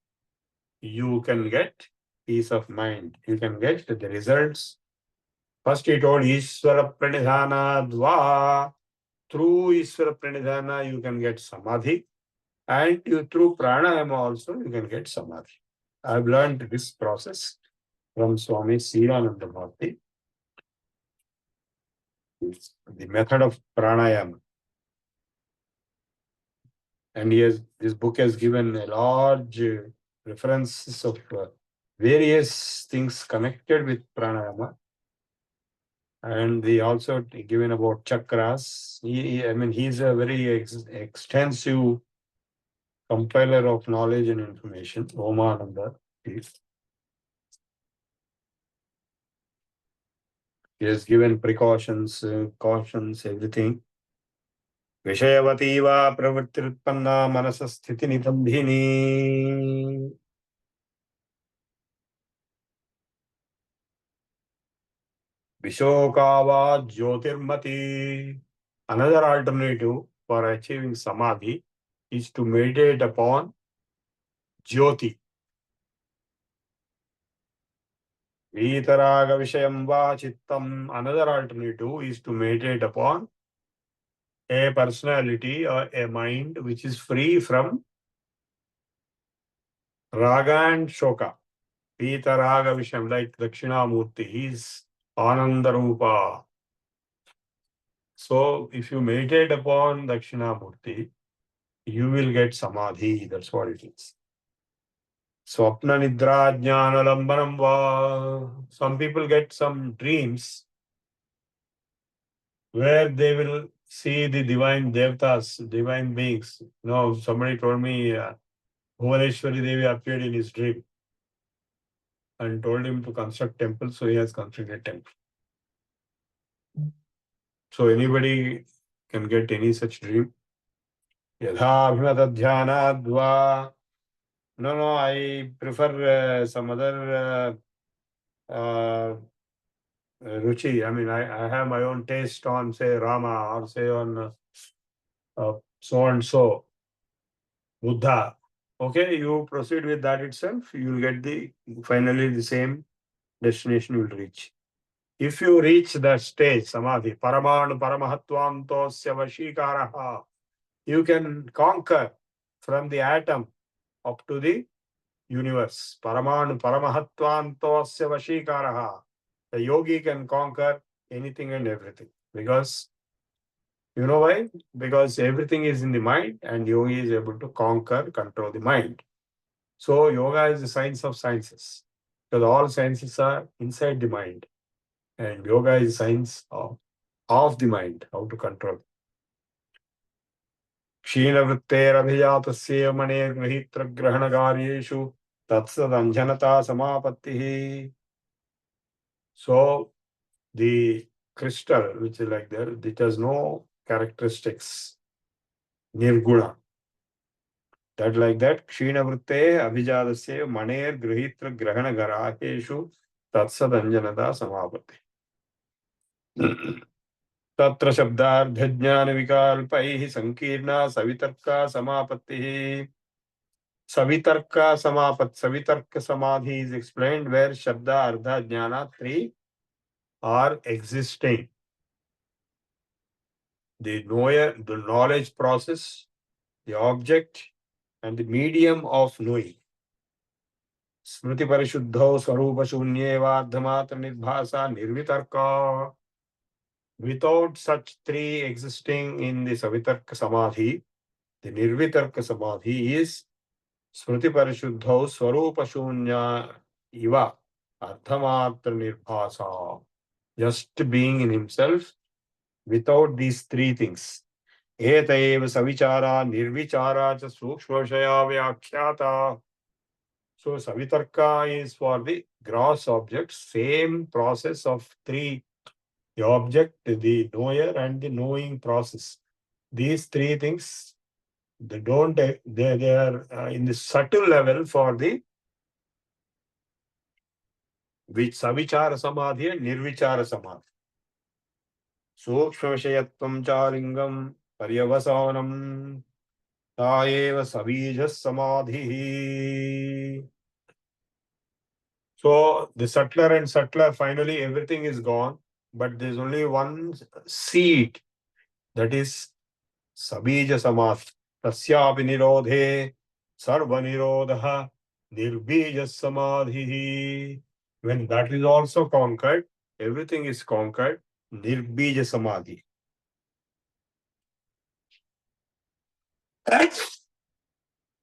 you can get peace of mind. You can get the results. First he told Ishvara Pranidhana Dva. Through Ishvara Pranidhana, you can get Samadhi. And through Pranayama also, you can get Samadhi. I've learned this process from Swami Sirananda Bhakti. It's the method of Pranayama. And this book has given a large references of various things connected with Pranayama. And they also given about chakras. He's a very extensive compiler of knowledge and information. Omananda. He has given precautions, cautions, everything. Vishayavati va pravritritpanna manasa sthiti nibandhini. Vishokava Jyotirmati. Another alternative for achieving Samadhi is to meditate upon Jyoti. Vitaraga Vishayam Va Chittam. Another alternative is to meditate upon a personality or a mind which is free from Raga and Shoka. Vitaraga Vishayam, like Dakshinamurti, he is Anandarupa. So if you meditate upon Dakshinamurti, you will get Samadhi. That's what it is. Swapna Nidra Jnana Lambanam Va. Some people get some dreams where they will see the divine devtas, divine beings. Somebody told me Bhuvaneshwari Devi appeared in his dream and told him to construct temple, so he has constructed temple. So anybody can get any such dream. Yadha Abhimata Dhyanadva. No, I prefer some other Ruchi. I mean, I have my own taste on, say, Rama or say on so and so, Buddha. Okay, you proceed with that itself, you will get finally the same destination you will reach. If you reach that stage, Samadhi, Paramanu Paramahatvantosya Vashikaraha, you can conquer from the atom up to the universe. Paramanu Paramahatvantosya Vashikaraha. The yogi can conquer anything and everything. Because, you know why? Because everything is in the mind and yogi is able to control the mind. So yoga is the science of sciences. Because all sciences are inside the mind. And yoga is science of the mind, how to control. क्षीणवृत्तेरभिजातस्य मणेर्गृहीत्रग्रहणकार्येषु तत्सदञ्जनता समापत्तिः. So the crystal, which is like that, it has no characteristics, nirguna. That like that, kshina-vritte abhijadasya maner grihitra grahana garaheshu tatsadanjanata samapatti. Tatra shabdardhajnana vikalpaihi sankirna savitarka samapattihi. Savitarka samadhi is explained where shabda, ardha, jnana, three are existing. The knower, the knowledge process, the object, and the medium of knowing. Smriti parishuddho swarupa shunye vardhamatra nirbhasa nirvitarka. Without such three existing in the savitarka samadhi, the nirvitarka samadhi is Smriti parishuddho swarupa shunya iva ardhamatra nirbhasa. Just being in himself without these three things. Eta eva savichara nirvichara cha sukshmashaya vyakhyata. So savitarka is for the gross object, same process of three, the object, the knower, and the knowing process. These three things, they are in the subtle level for the which savichara samadhi and nirvichara samadhi. Sukshmashayatvam chalingam paryavasanam taeva savijas samadhi. So the subtler and subtler, finally everything is gone, but there's only one seed, that is sabija samadhi. Tasyapi nirodhe sarva nirodha nirbija samadhi. When that is also conquered, everything is conquered, nirbija samadhi.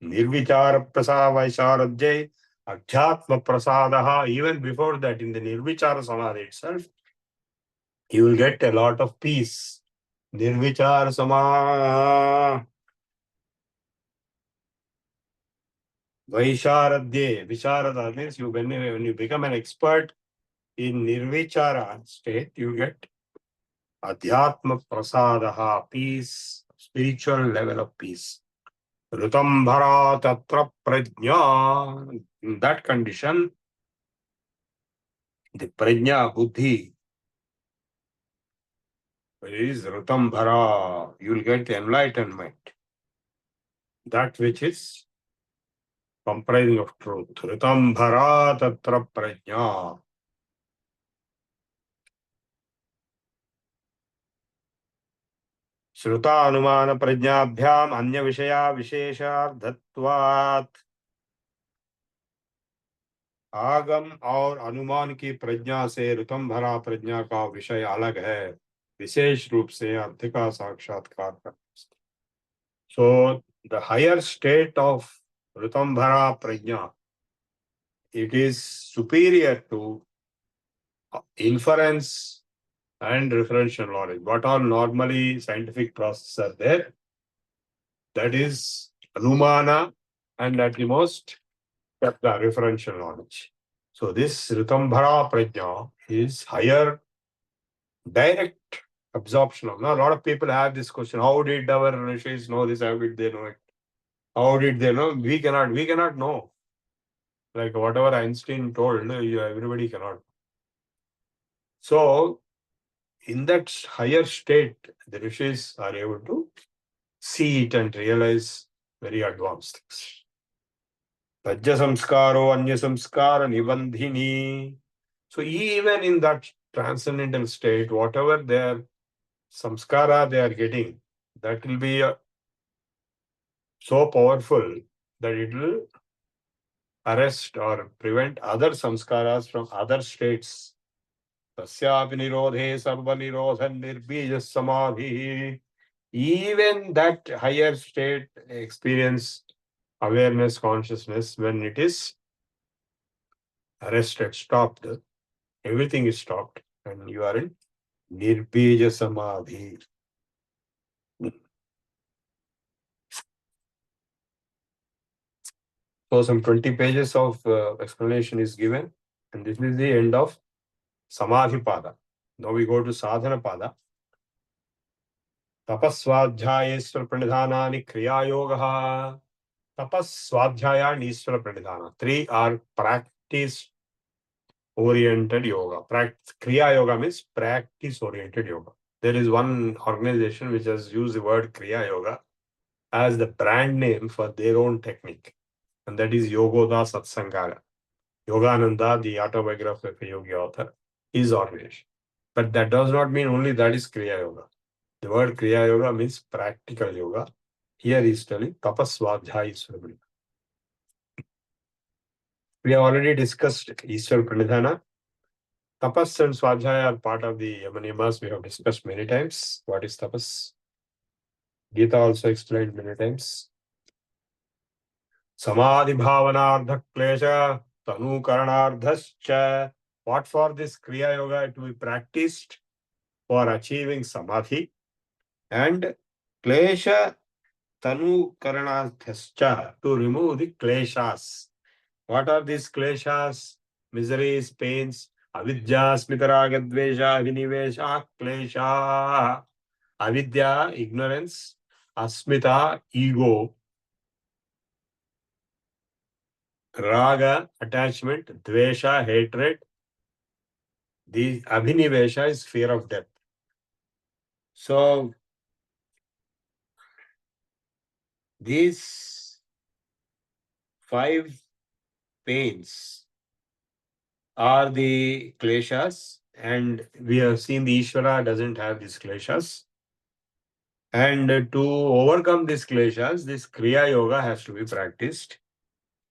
Nirvichara prasada vaisharadjay Adhyatma prasadaha. Even before that, in the nirvichara samadhi itself, you will get a lot of peace. Nirvichara samadhi. Vaisharadye. Visharada means when you become an expert in nirvichara state, you get adhyatma prasadaha, peace, spiritual level of peace. Ritambhara tatra prajna. In that condition, the prajna, buddhi, is Ritambhara. You will get enlightenment. That which is comprising of truth. Ritambhara tatra prajna. Shruta anumana prajnabhyam anya vishaya visheshardatvat. आगम और अनुमान की प्रज्ञा से ऋतंभरा प्रज्ञा का विषय अलग है, विशेष रूप से अर्थ का साक्षात्कार करना. So the higher state of Ritambhara Pragya it is superior to inference and referential knowledge. What all normally scientific processes are there? That is Anumana, and at the most, the referential knowledge. So this Ritambhara Prajna is higher direct absorption of. Now, a lot of people have this question: how did our rishis know this? How did they know it? How did they know? We cannot know. Like whatever Einstein told, everybody cannot. So, in that higher state, the rishis are able to see it and realize very advanced things. Rajya samskaro, anya samskara nibandhini. So even in that transcendental state, whatever their samskara they are getting, that will be so powerful that it will arrest or prevent other samskaras from other states. Tasyapi nirodhe sarva nirodhan nirbija samadhi. Even that higher state experience awareness, consciousness, when it is arrested, stopped, everything is stopped, and you are in nirbija samadhi. So some 20 pages of explanation is given, and this is the end of Samadhi Pada. Now we go to Sadhana Pada. Tapaswadhyaya Ishvara Pranidhanani Kriya Yoga. Tapaswadhyaya and Ishvara Pranidhana. Three are practice oriented yoga. Kriya Yoga means practice oriented yoga. There is one organization which has used the word Kriya Yoga as the brand name for their own technique, and that is Yogoda Satsangara. Yogananda, the autobiography of a yogi author, is organization. But that does not mean only that is Kriya Yoga. The word Kriya Yoga means practical yoga. Here he is telling Tapaswadhyaya Ishvara Pranidhana. We have already discussed Ishvara Pranidhana. Tapas and Swadhyaya are part of the Yamaniyamas. We have discussed many times. What is tapas? Gita also explained many times. Samadhi bhavanardha klesha tanu karanardhascha. What for this Kriya Yoga to be practiced for achieving Samadhi, and klesha tanu karanardhascha, to remove the kleshas. What are these kleshas? Miseries, pains, avidya, smitaraga, dvesha, vinivesha, klesha. Avidya, ignorance, asmita, ego, raga, attachment, dvesha, hatred. The abhinivesha is fear of death. So, these 5 pains are the kleshas, and we have seen the Ishvara doesn't have these kleshas. And to overcome these kleshas, this Kriya Yoga has to be practiced.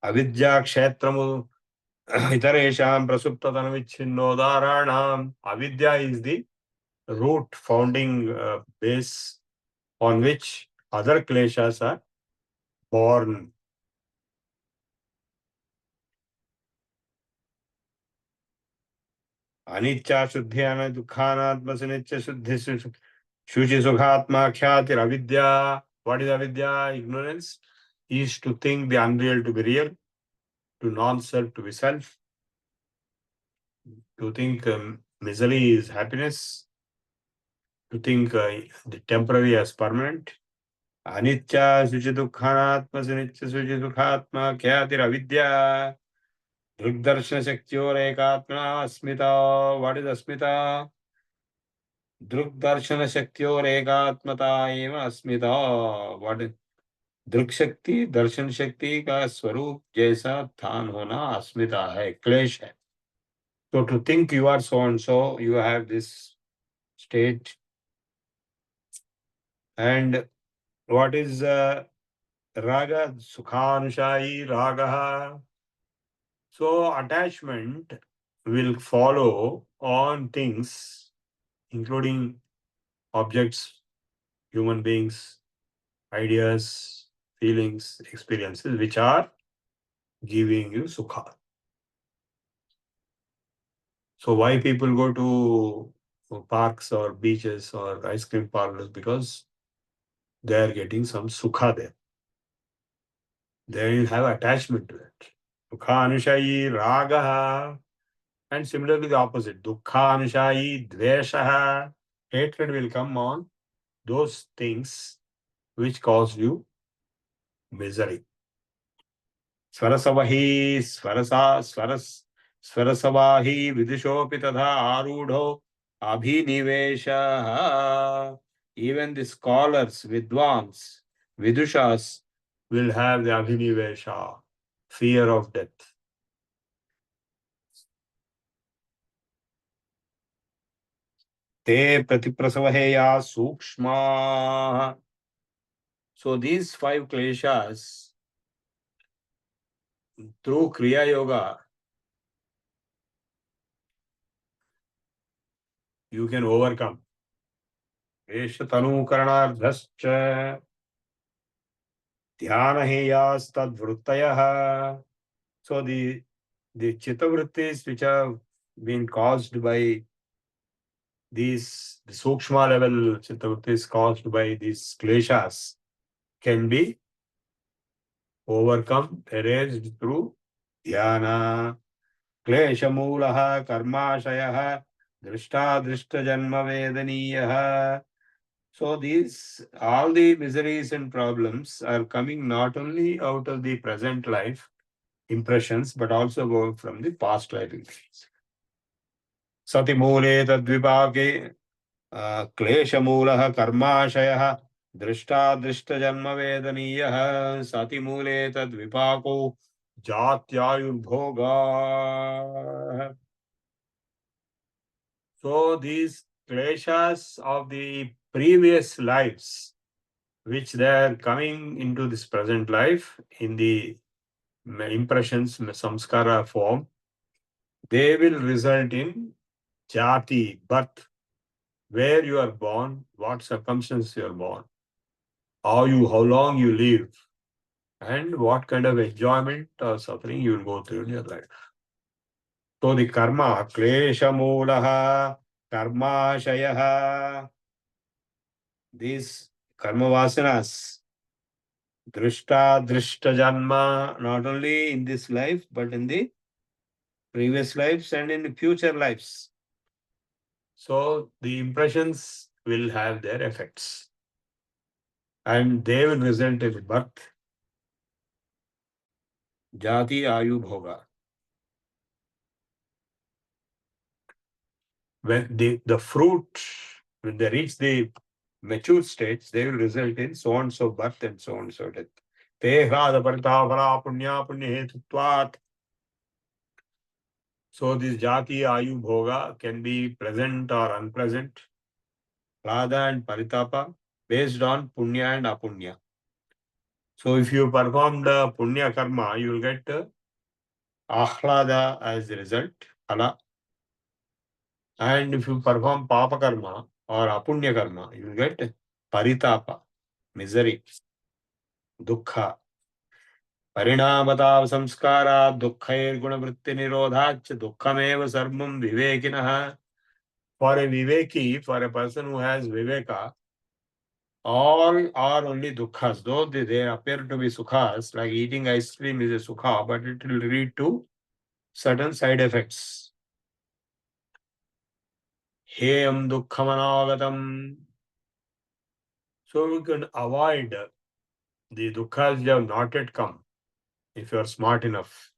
Avidya kshetramu itaresham prasuptatanavichinnodharanam. Avidya is the root founding base on which other kleshas are born. Anitya shuddhyana dukhanatmasanitya shuddhi shuchi sukhatma khyati avidya. What is avidya? Ignorance is to think the unreal to be real, to non-self to be self, to think misery is happiness, to think the temporary as permanent. Anitya suchi dukhanatma sanitya suchi sukhatma khyati avidya. Drugdarshana shaktiyor ekatmana asmita. What is asmita? Drugdarshana shaktiyor ekatmata eva asmita. What is दृक शक्ति दर्शन शक्ति का स्वरूप जैसा स्थान होना अस्मिता है, क्लेश है. So to think you are so and so, you have this state. And what is raga? Sukhanushayi raga. So attachment will follow on things, including objects, human beings, ideas, feelings, experiences, which are giving you sukha. So why people go to parks or beaches or ice cream parlors? Because they are getting some sukha there. They have attachment to it. Sukha anushayi raga. And similarly the opposite. Dukkha anushayi dvesha. Hatred will come on those things which cause you misery. Swarasavahi Swarasavahi Vidushopi tadha arudho abhinivesha. Even the scholars, Vidwans, Vidushas will have the abhinivesha, fear of death. Te pratiprasavaheya sukshma. So these 5 kleshas, through Kriya Yoga, you can overcome. Eshatanukranardhascha dhyanaheyastadvruttayah. So the chittavrittis which have been caused by these, the sukshma level chittavrittis caused by these kleshas can be overcome, erased through dhyana. Kleshamulaha karmashayah drishta janma vedaniyah. So these, all the miseries and problems are coming not only out of the present life impressions, but also go from the past life impressions. Sati mule tadvipake klesha mulaha karmashayah drishta janma vedaniyah. Sati mule tadvipako jatyayurbhoga. So these kleshas of the previous lives, which they are coming into this present life in the impressions, samskara form, they will result in jati, birth, where you are born, what circumstances you are born, how long you live, and what kind of enjoyment or suffering you will go through in your life. So the karma, klesha mulaha, karma shayaha, these karma vasanas, drishta janma, not only in this life, but in the previous lives and in the future lives. So the impressions will have their effects. And they will result in birth, jati, ayu, bhoga. When the fruit, when they reach the mature stage, they will result in so and so birth and so and so death. Tehada paritavara punya hetutvat. So this jati, ayu, bhoga can be pleasant or unpleasant, prada and paritapa, based on punya and apunya. So if you perform the punya karma, you will get ahlada as the result, phala. And if you perform papa karma or apunya karma, you will get paritapa, misery, dukkha. Parinamata samskara dukkhair gunavritti nirodhach dukkhameva sarvam vivekinaha. For a viveki, for a person who has viveka, all are only dukkhas. Though they appear to be sukhas, like eating ice cream is a sukha, but it will lead to certain side effects. Heyam dukkhamanagatam. So you can avoid the dukkhas that have not yet come if you are smart enough.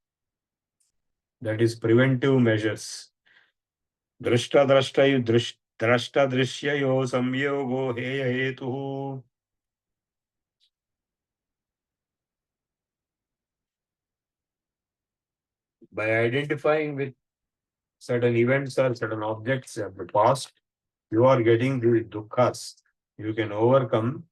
That is preventive measures. Drashta drishyayo samyogo heya hetuhu. By identifying with certain events or certain objects of the past, you are getting the dukkhas. You can overcome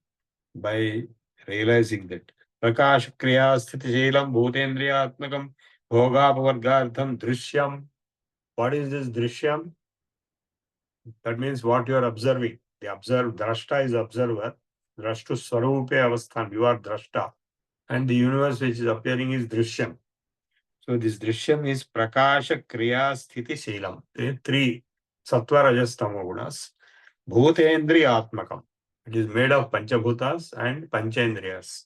by realizing that. Prakash kriya sthiti shelam bhutendriyatmakam bhogapavargartham drishyam. What is this drishyam? That means what you are observing. The drashta is observer. Drashtu swarupe avasthan. You are drashta. And the universe which is appearing is drishyam. So this Drishyam is Prakasha Kriya Sthiti Shilam. Three Sattva Rajas Tamo Gunas. Bhutendriya Atmakam. It is made of Panchabhutas and Panchendriyas.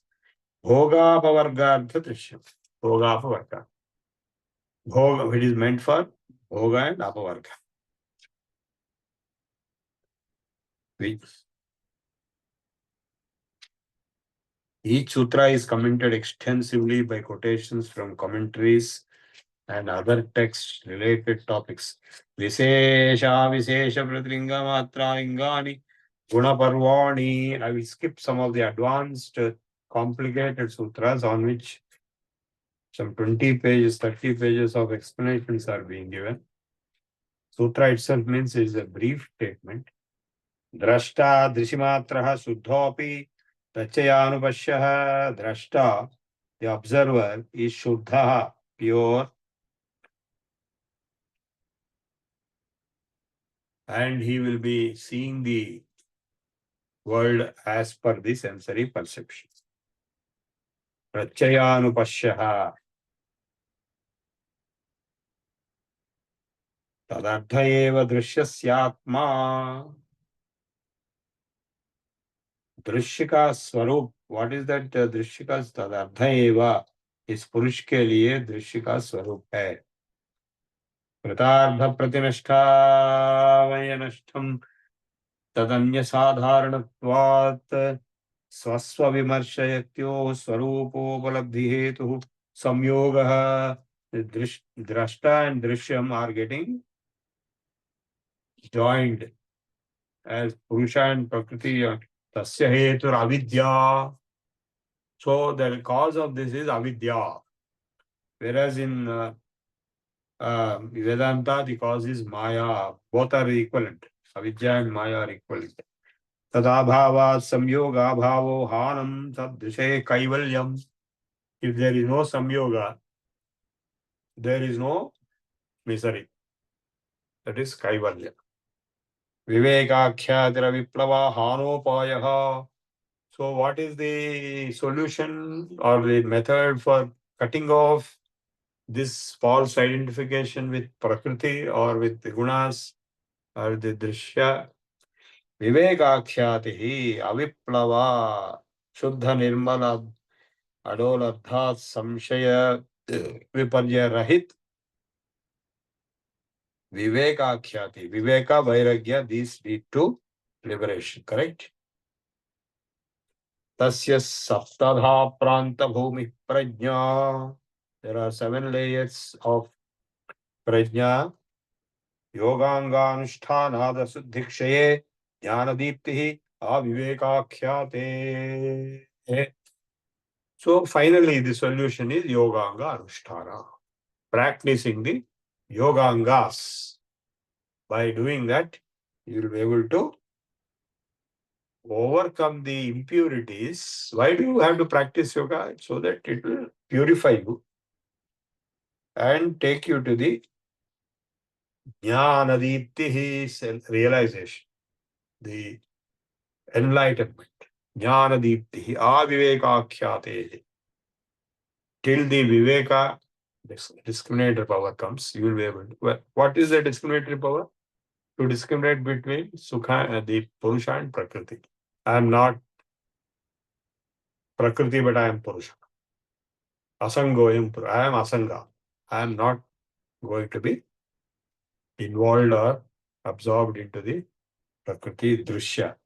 Bhogapavargartha Drishyam. Bhogapavarga. Bhoga, it is meant for Bhoga and Apavarga. Each sutra is commented extensively by quotations from commentaries and other texts related topics. Vishesha Vishesha Pratringa Matra Lingani Guna Parvani. I will skip some of the advanced complicated sutras on which some 20 pages, 30 pages of explanations are being given. Sutra itself means it is a brief statement. Drashta Drishimatraha Suddhopi Tachyayanupashyaha. Drashta, the observer, is Shuddha, pure, and he will be seeing the world as per the sensory perception. Prachayanupashyaha. Tadartha eva drishyasya दृश्य स्वरूप. What is that दृश्य का तदर्थ एवा? इस पुरुष के लिए दृश्य का स्वरूप है. कृतार्थ प्रतिनिष्ठावयनष्ठम तदन्य साधारणत्वात् स्वस्व विमर्शयत्यो स्वरूपोपलब्धि हेतु संयोगः. Drashta and Drishyam are getting joined as Purusha and Prakriti. Tasya hetur avidya. So the cause of this is avidya. Whereas in Vedanta, the cause is maya. Both are equivalent. Avidya and maya are equivalent. Tadabhava samyoga bhavo hanam tadrishe kaivalyam. If there is no samyoga, there is no misery. That is kaivalya. Vivekakhyatira viplava hanopayaha. So what is the solution or the method for cutting off this false identification with Prakriti or with the gunas or the drishya? Vivekakhyatihi aviplava shuddha nirmala adoladha samshaya viparya rahit. Vivekakhyati. Viveka, vairagya, these lead to liberation, correct? Tasya saptadha pranta bhumi prajna. There are 7 layers of prajna. Yoganga anushthanada suddhikshaye jnanadiptihi avivekakhyate. So finally the solution is yoganga anusthana. Practicing the yogangas. By doing that, you will be able to overcome the impurities. Why do you have to practice yoga? So that it will purify you and take you to the jnanadiptihi, self-realization, the enlightenment. Jnanadiptihi avivekakhyate. Till the viveka, discriminator power comes, you will be able to. Well, what is the discriminatory power? To discriminate between Sukha, the Purusha and Prakriti. I am not Prakriti, but I am Purusha. Asangoyam, I am Asanga. I am not going to be involved or absorbed into the Prakriti Drishya.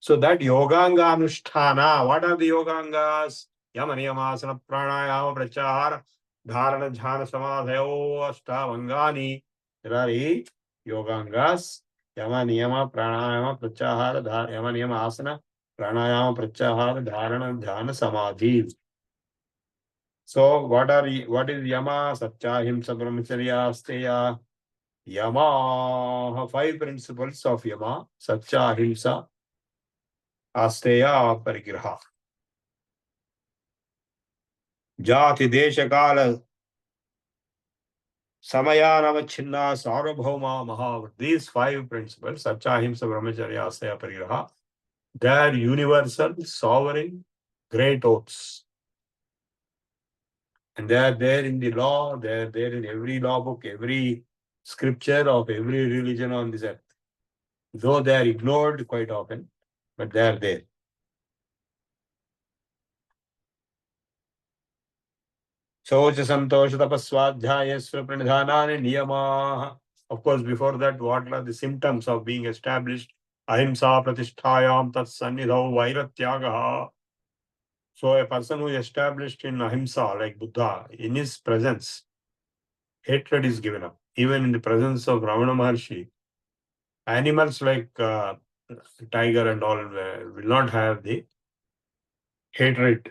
So that Yoganga Anusthana, what are the Yogangas? Yama Niyamasana Pranayama Prachahara Dharana Jhana Samadhayo Ashtavangani. There are 8 Yogangas. Yama Niyama Pranayama Prachahara Yama Niyama Asana Pranayama Prachahara Dharana Jhana Samadhi. So what is Yama? Satya Himsa Brahmacharya Asteya. Yama, 5 principles of Yama. Satya Himsa Asteya Parigraha. Jati Desha Kala Samayanavachinna Sarvabhauma Mahavr. These 5 principles, Satya Himsa Brahmacharya Asteya Parigraha, they are universal, sovereign, great oaths. And they are there in the law, they are there in every law book, every scripture of every religion on this earth. Though they are ignored quite often, but they are there. Socha Santosha Tapaswadhyayasva Pranidhanani Niyamaha. Of course, before that, what are the symptoms of being established? Ahimsa Pratisthayam Tat Sannidhau Vairatyagaha. So a person who is established in Ahimsa, like Buddha, in his presence, hatred is given up. Even in the presence of Ravana Maharshi, animals like tiger and all will not have the hatred,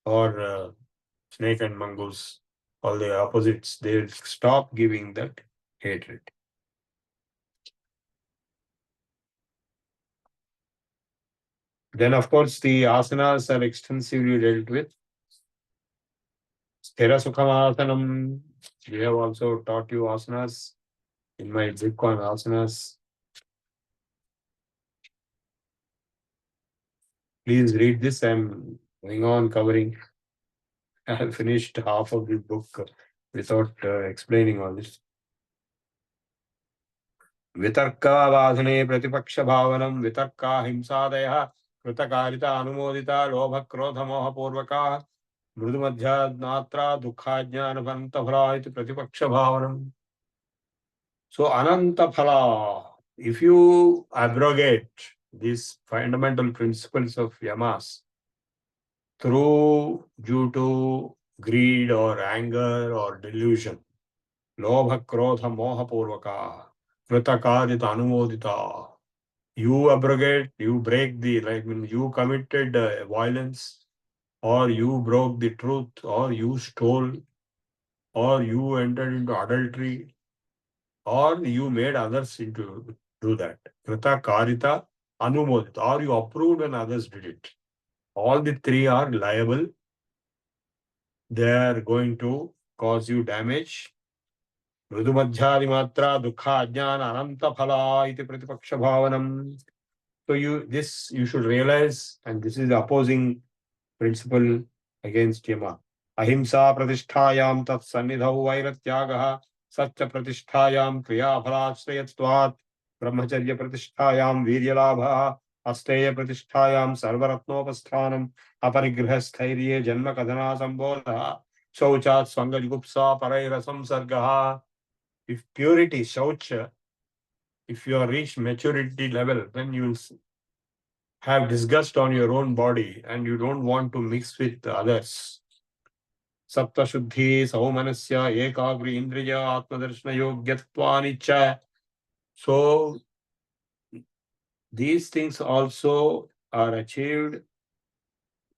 or snake and mongoose, all the opposites, they will stop giving that hatred. Then, of course, the asanas are extensively dealt with. Sthira Sukhamasana. We have also taught you asanas in my book on asanas. Please read this. I'm going on covering. I have finished half of the book without explaining all this. Vitarkavadhane Pratipakša Bhavanam Vitarka Himsadaya Kritakarita Anumodita Lobha Krodha Moha Purvaka Mrudumadhya Natra Dukhajnana Pantaphala iti Pratipakša Bhavanam. So Anantaphala, if you abrogate these fundamental principles of yamas due to greed or anger or delusion, Lobha Krodha Moha Purvaka Kritakarita Anumodita, you abrogate, you break the, like when you committed violence, or you broke the truth, or you stole, or you entered into adultery, or you made others into do that. Krita karita anumodita, or you approved when others did it. All the three are liable. They are going to cause you damage. Mrudumadhyadi matra dukha ajnana ananta phala iti pratipaksha bhavanam. So you should realize, and this is the opposing principle against yama. Ahimsa pratisthayam tat sannidhau vairatyagaha satya pratisthayam kriya phalashrayatvat brahmacharya pratisthayam viryalabha asteya pratisthayam sarvaratnopasthanam aparigraha sthairye janma kadhana sambodha shauchat sangajgupsa parairasam sargaha. If purity, shaucha, if you have reached maturity level, then you will have disgust on your own body and you don't want to mix with others. Sapta Shuddhi, Saumanasya, Ekagri, Indriya, Atmadarshana Yogyattvanicha. So these things also are achieved.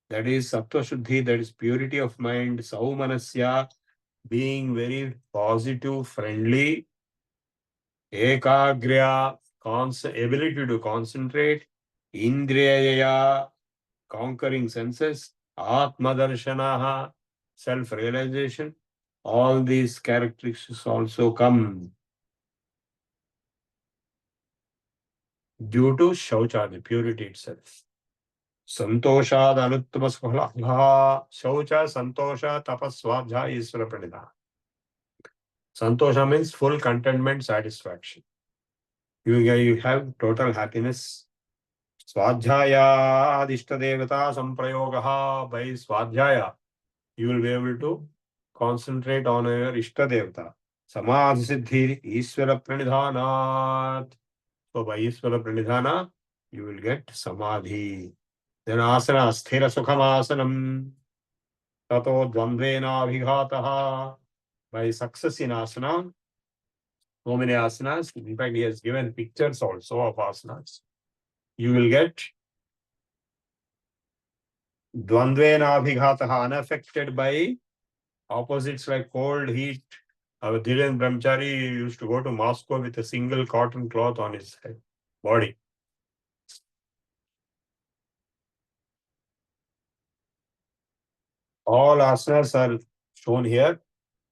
That is Sattva Shuddhi, that is purity of mind, Saumanasya, being very positive, friendly, Ekagriya, ability to concentrate, Indriya, conquering senses, Atmadarshanaha, self-realization. All these characteristics also come due to Shaucha, the purity itself. Santoshad anuttama sukha. Shaucha, Santosha, Tapaswadhyaya, Isvara Pranidhana. Santosha means full contentment, satisfaction. You have total happiness. Swadhyaya adishta devata samprayogaha. By Swadhyaya, you will be able to concentrate on your Ishta Devata. Samadhi Siddhi Ishvara Pranidhanat. So by Ishvara Pranidhana, you will get Samadhi. Then Asana, Sthira Sukham Asanam. Tato Dvandvena Abhighataha. By success in Asana, so many asanas. In fact, he has given pictures also of asanas. You will get Dvandvena Abhighataha, unaffected by opposites like cold, heat. Our Dhiren Brahmachari used to go to Moscow with a single cotton cloth on his head, body. All asanas are shown here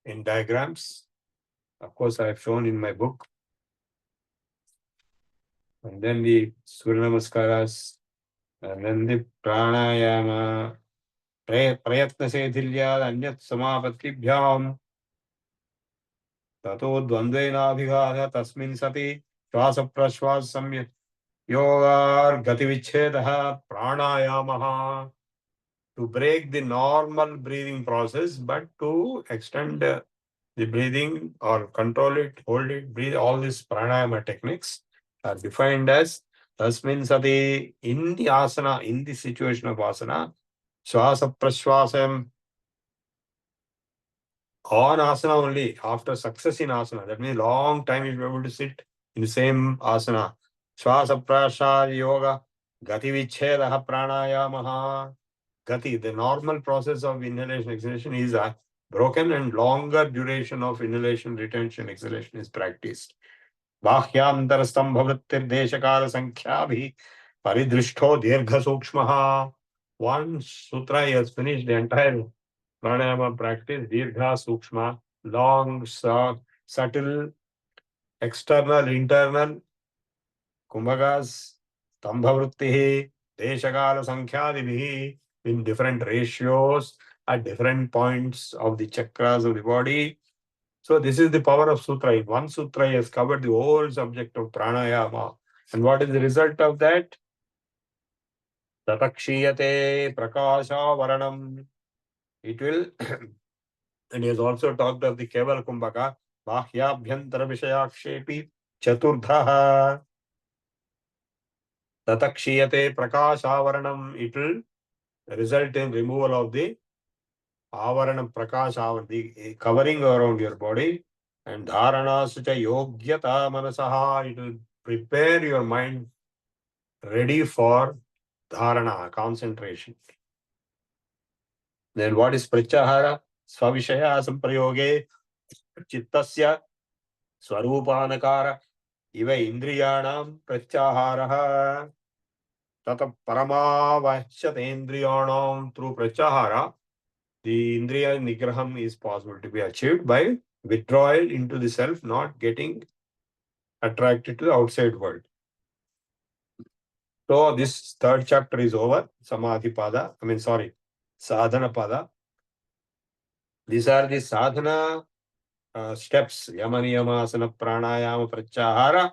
in diagrams. Of course, I have shown in my book. And then the Surya Namaskaras, and then the Pranayama, प्रयत्नशैथिल्याद् अन्यत् समापत्तिभ्याम् ततो द्वन्द्वेनाभिघातः तस्मिन् सति श्वासप्रश्वास सम्यक् योगार्गतिविच्छेदः प्राणायामः to break the normal breathing process, but to extend the breathing or control it, hold it, breathe. All these pranayama techniques are defined as tasmin sati, in the asana, in the situation of asana, swasa prashwasam, on asana only, after success in asana. That means long time you will be able to sit in the same asana. Swasa prashar yoga, gati vichhedaha pranayamaha. Gati, the normal process of inhalation, exhalation is broken, and longer duration of inhalation, retention, exhalation is practiced. Bahyantara stambhavrittir deshakala sankhyaabhi paridrishto dirgha sukshmaha. One sutra he has finished the entire pranayama practice, dirgha sukshma, long, subtle, external, internal, kumbhagas, stambhavrittihi, deshakala sankhyaadibhi, in different ratios at different points of the chakras of the body. So this is the power of sutra. In one sutra, he has covered the whole subject of pranayama. And what is the result of that? Tatakshiyate prakasha varanam. It will, and he has also talked of the Keval Kumbhaka, Bahyabhyantara Vishayakshepi Chaturdhaha. Tatakshiyate prakasha varanam. It will result in removal of the avaranam prakasha, the covering around your body, and dharana sucha yogyata manasaha. It will prepare your mind ready for dharana, concentration. Then what is pratyahara? Svavishaya samprayoge chittasya swarupanakara iva indriyanam pratyaharaha. Tata paramavachyate indriyanam. Through pratyahara, the indriya nigraham is possible to be achieved by withdrawal into the self, not getting attracted to the outside world. So this third chapter is over. Samadhi pada, sadhana pada. These are the sadhana steps. Yama niyama asana pranayama pratyahara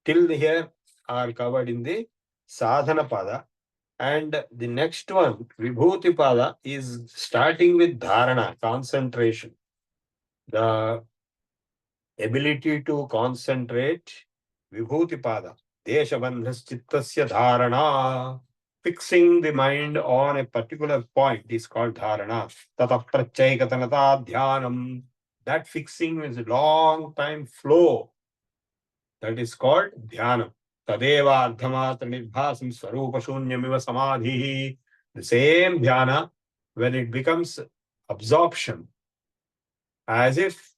till here are covered in the sadhana pada. And the next one, vibhuti pada, is starting with dharana, concentration. The ability to concentrate, vibhuti pada, deshabandhas chittasya dharana, fixing the mind on a particular point is called dharana. Tata pratyayikatanata dhyanam. That fixing is a long time flow. That is called dhyanam. Tadeva ardhamatra nirbhasam swarupa shunyamiva samadhi. The same dhyana, when it becomes absorption, as if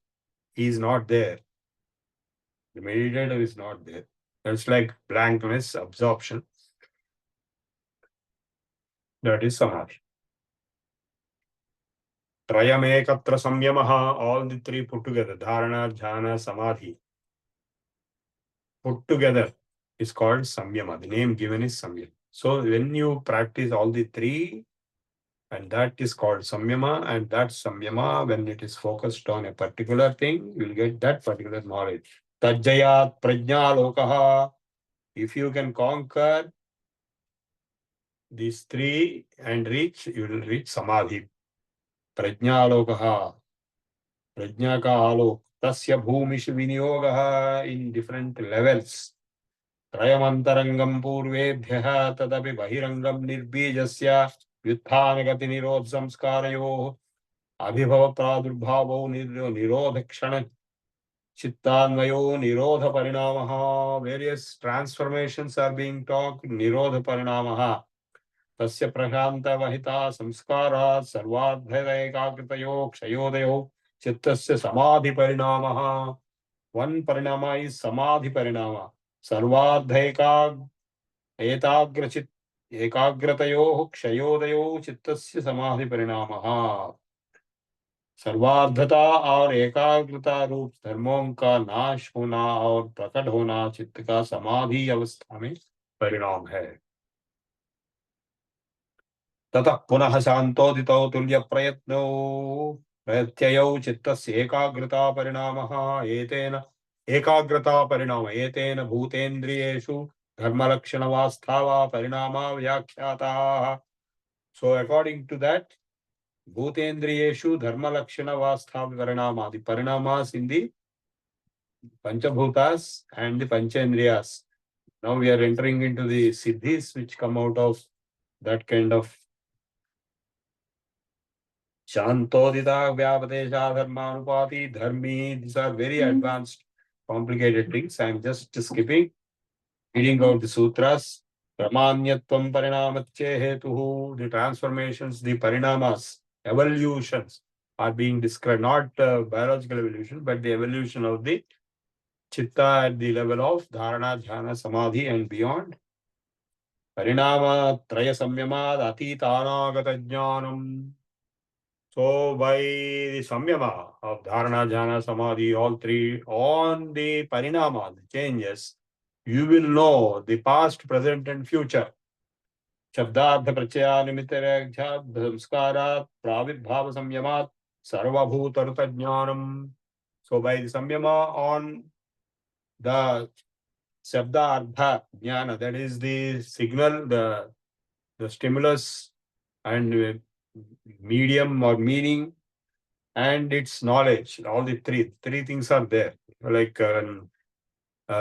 he is not there. The meditator is not there. It's like blankness, absorption. That is samadhi. Trayamekatra samyamaha, all the three put together, dharana, jhana, samadhi, put together is called samyama. The name given is samyama. So when you practice all the three, and that is called samyama, and that samyama, when it is focused on a particular thing, you will get that particular knowledge. Tajjayat prajna lokaha. If you can conquer these three and reach, you will reach samadhi. Prajna lokaha. Prajna ka alok. Tasya bhumishu vinyogaha, in different levels. Trayamantarangam purvebhyaha tadapi bahirangam nirbijasya vyuthanagati nirodh samskarayo abhibhava pradurbhavo nirodha kshana chittanvayo nirodha parinamaha. Various transformations are being talked. Nirodha parinamaha. Tasya prashanta vahita samskara sarvadhaya ekakritayo kshayodayo chittasya samadhi parinamaha. One parinama is samadhi parinama. Sarvadhaya etagrachit ekagratayo kshayodayo chittasya samadhi parinamaha. सर्वार्धता और एकाग्रता रूप धर्मों का नाश होना और प्रकट होना चित्त का समाधि अवस्था में परिणाम है. ततः पुनः शान्तोदितौ तुल्यप्रयत्नौ प्रत्ययौ चित्तस्य एकाग्रता परिणामः एतेन भूतेन्द्रियेषु धर्मलक्षणवास्था वा परिणामा व्याख्याताः. So according to that, bhutendriyeshu dharmalakshana-vastha parinama. The parinamas in the Panchabhutas and the Panchendriyas. Now we are entering into the siddhis which come out of that kind of Shantodita Vyapatesha Dharmanupati Dharmi. These are very advanced, complicated things. I am just skipping, reading out the sutras. Pramanyatvam parinamatche hetuhu. The transformations, the parinamas, evolutions are being described, not biological evolution, but the evolution of the chitta at the level of dharana, dhyana, samadhi and beyond. Parinama traya samyamad atitanagata jnanam. So by the samyama of dharana, jhana, samadhi, all three, on the parinama, the changes, you will know the past, present and future. Shabdartha prachaya nimittaragya samskarat pravirbhava samyamat sarvabhutarta jnanam. So by the samyama on the Shabdartha jnana, that is the signal, the stimulus and medium or meaning and its knowledge. All the three things are there. Like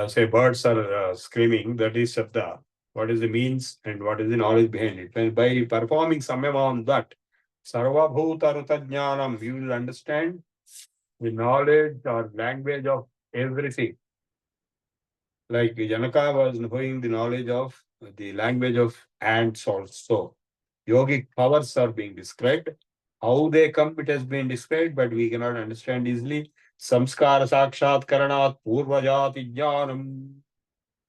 say birds are screaming, that is Shabda. What is the means and what is the knowledge behind it? And by performing samyama on that, Sarvabhuta Ruta Jnanam, you will understand the knowledge or language of everything. Like Janaka was knowing the knowledge of the language of ants also. Yogic powers are being described. How they come, it has been described, but we cannot understand easily. Samskara sakshat karanat purvajati jnanam.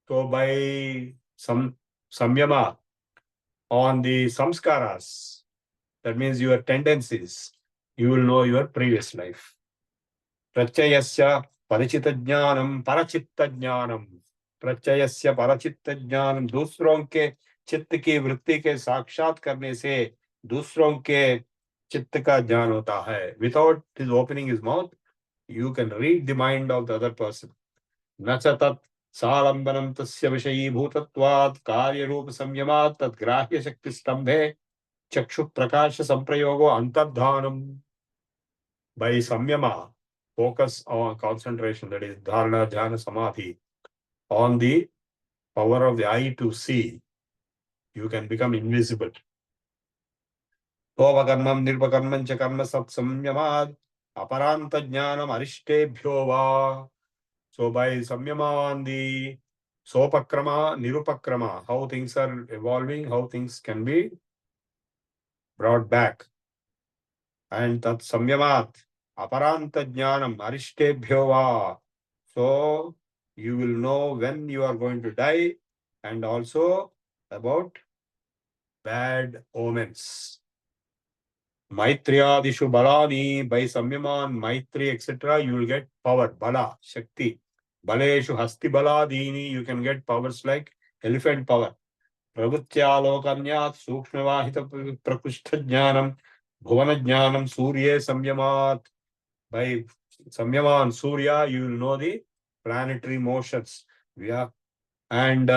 So by some samyama on the samskaras, that means your tendencies, you will know your previous life. Prachayasya parichita jnanam parachitta jnanam. प्रत्ययस्य परचित्त ज्ञान, दूसरों के चित्त की वृत्ति के साक्षात करने से दूसरों के चित्त का ज्ञान होता है. Without his opening his mouth, you can read the mind of the other person. न च तत् सालंबनम तस्य विषयीभूतत्वात् कार्यरूप संयमात् तद्ग्राह्य शक्ति स्तंभे चक्षु प्रकाश संप्रयोगो अंतर्धानम. By samyama, focus on concentration, that is dharana, dhyana, samadhi, on the power of the eye to see, you can become invisible. Tovakarmam nirvakarmam cha karma sat samyamad aparanta jnanam arishtebhyo va. So by samyama on the sopakrama, nirupakrama, how things are evolving, how things can be brought back. And tat samyamat aparanta jnanam arishtebhyo va. So you will know when you are going to die and also about bad omens. Maitriyadishu balani, by samyaman, maitri, etc., you will get power, bala, shakti. Baleshu hasti baladini, you can get powers like elephant power. Pravrutyalokanyat sukshmavahita prakushtha jnanam, bhuvana jnanam, surye samyamat. By samyaman, surya, you will know the planetary motions. And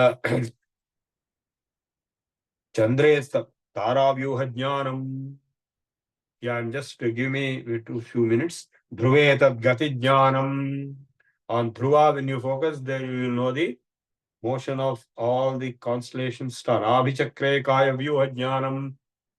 chandre taravyuha jnanam. Yeah, and just give me 2 few minutes. Dhruve tat gati jnanam. On Dhruva, when you focus, there you will know the motion of all the constellation star. Abhichakre kaya vyuha jnanam.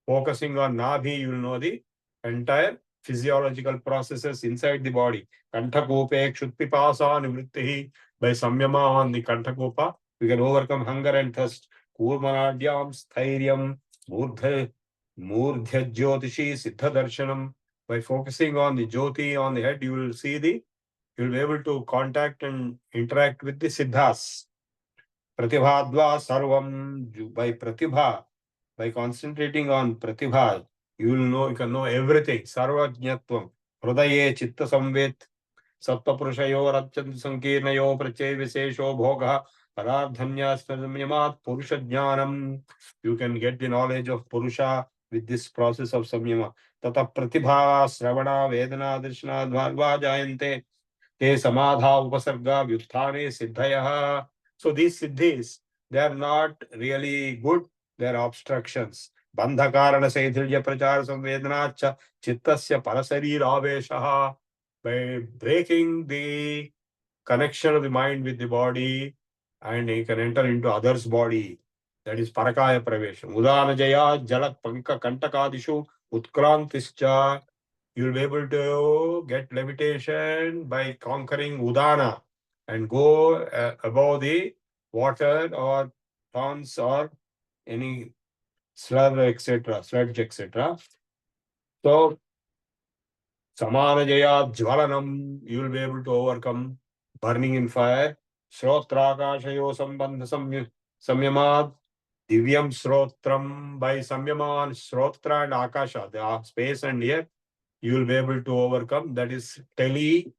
Focusing on Nabhi, you will know the entire physiological processes inside the body. Kantakope kshutpipasa nivrittihi. By samyama on the Kantakopa, we can overcome hunger and thirst. Kurmanadyam stairyam murdha jyotishi siddha darshanam. By focusing on the jyoti on the head, you will be able to contact and interact with the siddhas. Pratibhadva sarvam. By pratibha, by concentrating on pratibha, you can know everything. Sarvajñatvam. Hrudaye chitta samvet. Sattva-purushayo rachantu sankirnayo prachay visesho bhoga parardhanya samyamat purusha jnanam. You can get the knowledge of Purusha with this process of samyama. Tata pratibha sravana vedana darshana dvarva jayante te samadha upasarga vyuthane siddhayah. So these siddhis, they are not really good, they are obstructions. Bandha karana saithilya prachara samvedana cha chittasya parasarira aveshaha. By breaking the connection of the mind with the body, and he can enter into others' body. That is parakaya pravesham. Udana jaya jalak panka kantakadishu utkrantischa. You will be able to get levitation by conquering udana and go above the water or thorns or any slur, etc., sludge, etc. So, samana jaya jvalanam, you will be able to overcome burning in fire. Shrotrakashayo sambandha samyamad divyam shrotram. By samyaman, shrotra and akasha, the space and air, you will be able to overcome. That is tele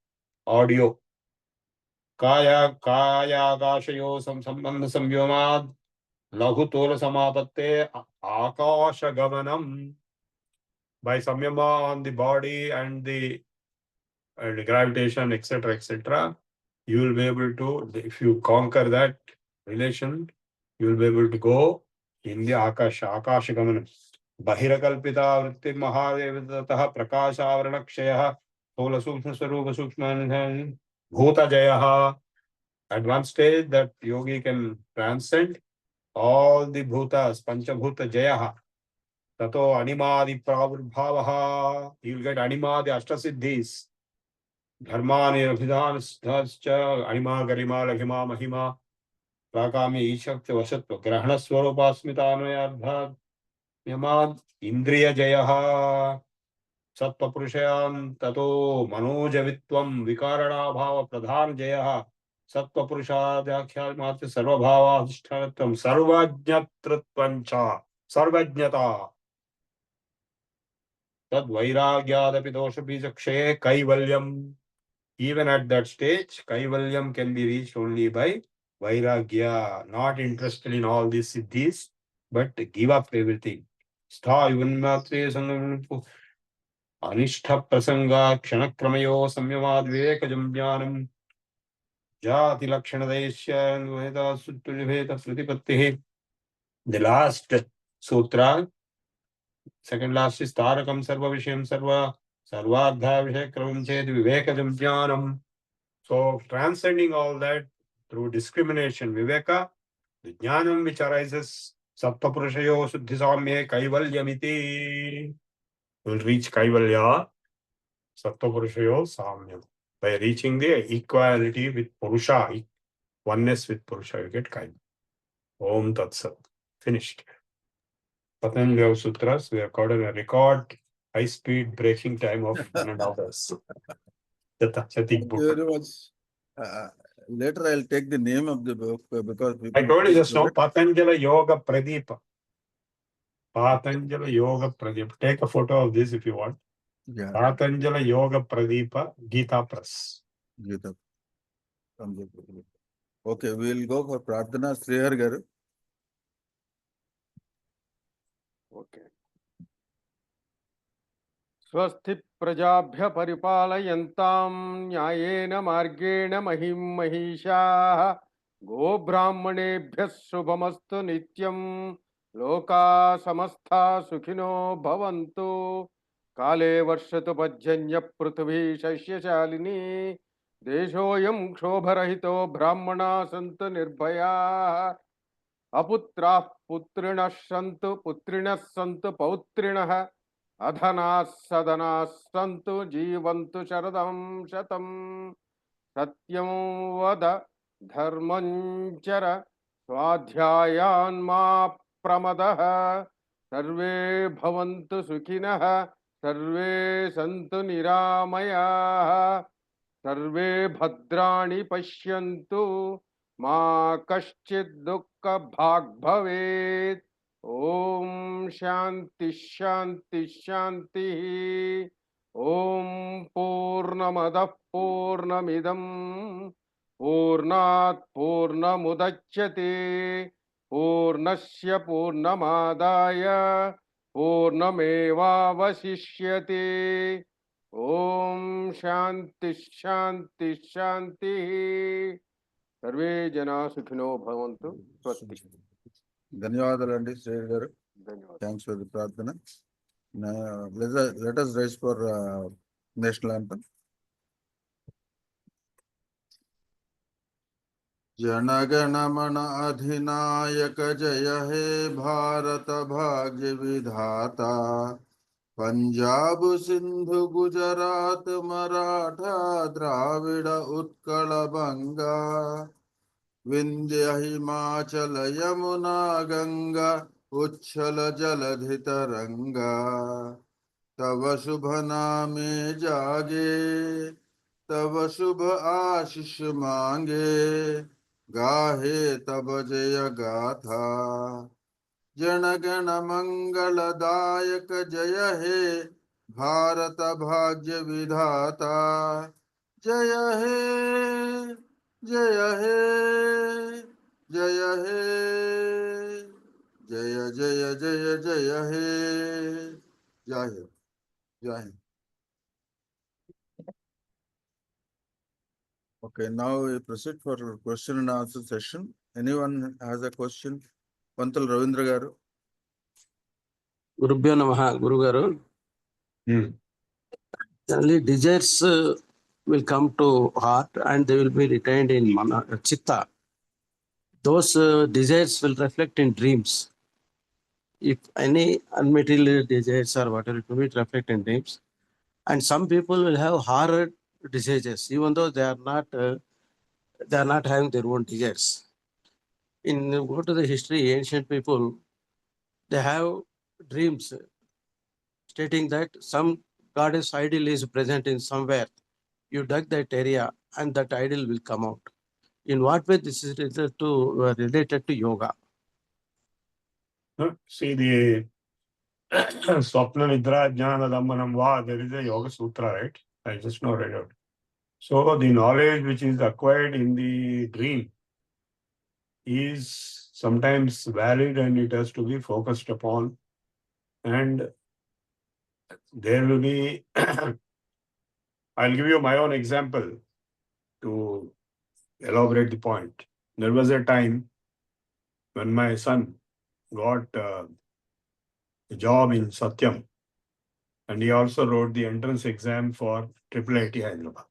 audio. Kaya akashayo sambandha samyamad lahu tola samapatte akasha gamanam. By samyama on the body and the gravitation, etc., etc., you will be able to, if you conquer that relation, you will be able to go in the akasha gamanam. Bahirakalpita vritti mahadevatah prakashavaranakshayaha thola sukshma swarupa sukshma bhuta jayaha. At one stage that yogi can transcend all the bhutas, panchabhuta jayaha. Tato animadi pravurbhavaha. He will get animadi ashtasiddhis. Dharmani abhidhanascha anima garima laghima mahima prakami ishakti vasatva grahana swarupasmitanayardha yamad indriya jayaha sattva purushayan tato manojavitvam vikarana bhava pradhan jayaha sattva purushadyakhya matra sarva bhava adhishthanatam sarvajñatratvancha sarvajñata tad vairagyadapi dosha bijakshaye kaivalyam. Even at that stage, Kaivalyam can be reached only by Vairagya, not interested in all these siddhis, but give up everything. Stha yuvanmatre sangam anishtha prasanga kshanakkramayo samyavad vivekajam jnanam jati lakshana daishya veda suttuliveta pratipattihi. The last sutra, second last is Tarakam sarva vishayam sarva sarvadha vishayakramam ched vivekajam jnanam. So, transcending all that through discrimination, viveka, the jnanam which arises, sattva purushayo suddhisamye kaivalyamiti, will reach kaivalya, sattva purushayo samyam. By reaching the equality with purusha, oneness with purusha, you get kaivalya. Om Tat Sat. Finished. Pathanjali Sutras, we have got a record high-speed breaking time of 1.5 hours. Thank you very much. Later, I'll take the name of the book because I told you just now, Pathanjali Yoga Pradeepa. Pathanjali Yoga Pradeepa. Take a photo of this if you want. Yeah. Pathanjali Yoga Pradeepa, Gita Press. Gita. Okay, we'll go for Pradhana. Srihar garu. Okay. स्वस्ति प्रजाभ्य परिपालयन्तां न्यायेन मार्गेण महिं महिषाः गोब्राह्मणेभ्यः शुभमस्तु नित्यं लोकाः समस्ताः सुखिनो भवन्तु काले वर्षतु पर्जन्यः पृथिवी शस्यशालिनी देशोऽयं क्षोभरहितो ब्राह्मणाः सन्तु निर्भयाः अपुत्राः पुत्रिणः सन्तु पौत्रिणः अधनाः सदनाः सन्तु जीवन्तु शरदं शतं सत्यं वद धर्मं चर स्वाध्यायान् मा प्रमदः सर्वे भवन्तु सुखिनः सर्वे सन्तु निरामयाः सर्वे भद्राणि पश्यन्तु मा कश्चित् दुःखभाग् भवेत् ओम शांति शांति शांति ओम पूर्णमदः पूर्णमिदं पूर्णात् पूर्णमुदच्यते पूर्णस्य पूर्णमादाय पूर्णमेवावशिष्यते। ओम शांति शांति शांति। सर्वे जना सुखिनो भवन्तु। स्वस्ति। ధన్యవాదాలండి శ్రేయ గారు. ధన్యవాదాలు. థ్యాంక్స్ ఫర్ ది ప్రార్థన. Let us rise for national anthem. जनगण मन अधिनायक जय हे भारत भाग्य विधाता, पंजाब सिंधु गुजरात मराठा द्राविड़ उत्कल बंगा, विंध्य हिमाचल यमुना गंगा उच्छल जलधि तरंगा, तव शुभ नामे जागे तब शुभ आशीष मांगे, गाहे तब जय गाथा। जनगण मंगलदायक जय हे भारत भाग्य विधाता, जय हे जय हे जय हे जय जय जय जय हे जय जय। Okay, now we proceed for question and answer session. Anyone has a question? Pantal Ravindra garu. Gurubhyo Namaha, Guru Garu. Generally, desires will come to heart and they will be retained in chitta. Those desires will reflect in dreams. If any unmaterial desires or whatever, it will reflect in dreams. And some people will have horror desires, even though they are not having their own desires. In go to the history, ancient people, they have dreams stating that some goddess idol is present in somewhere. You dug that area and that idol will come out. In what way this is related to yoga? See the Swapna Nidra Jnana Dammanam Va, there is a Yoga Sutra, right? I just now read out. So the knowledge which is acquired in the dream is sometimes valid and it has to be focused upon. And there will be, I'll give you my own example to elaborate the point. There was a time when my son got a job in Satyam and he also wrote the entrance exam for IIIT Hyderabad.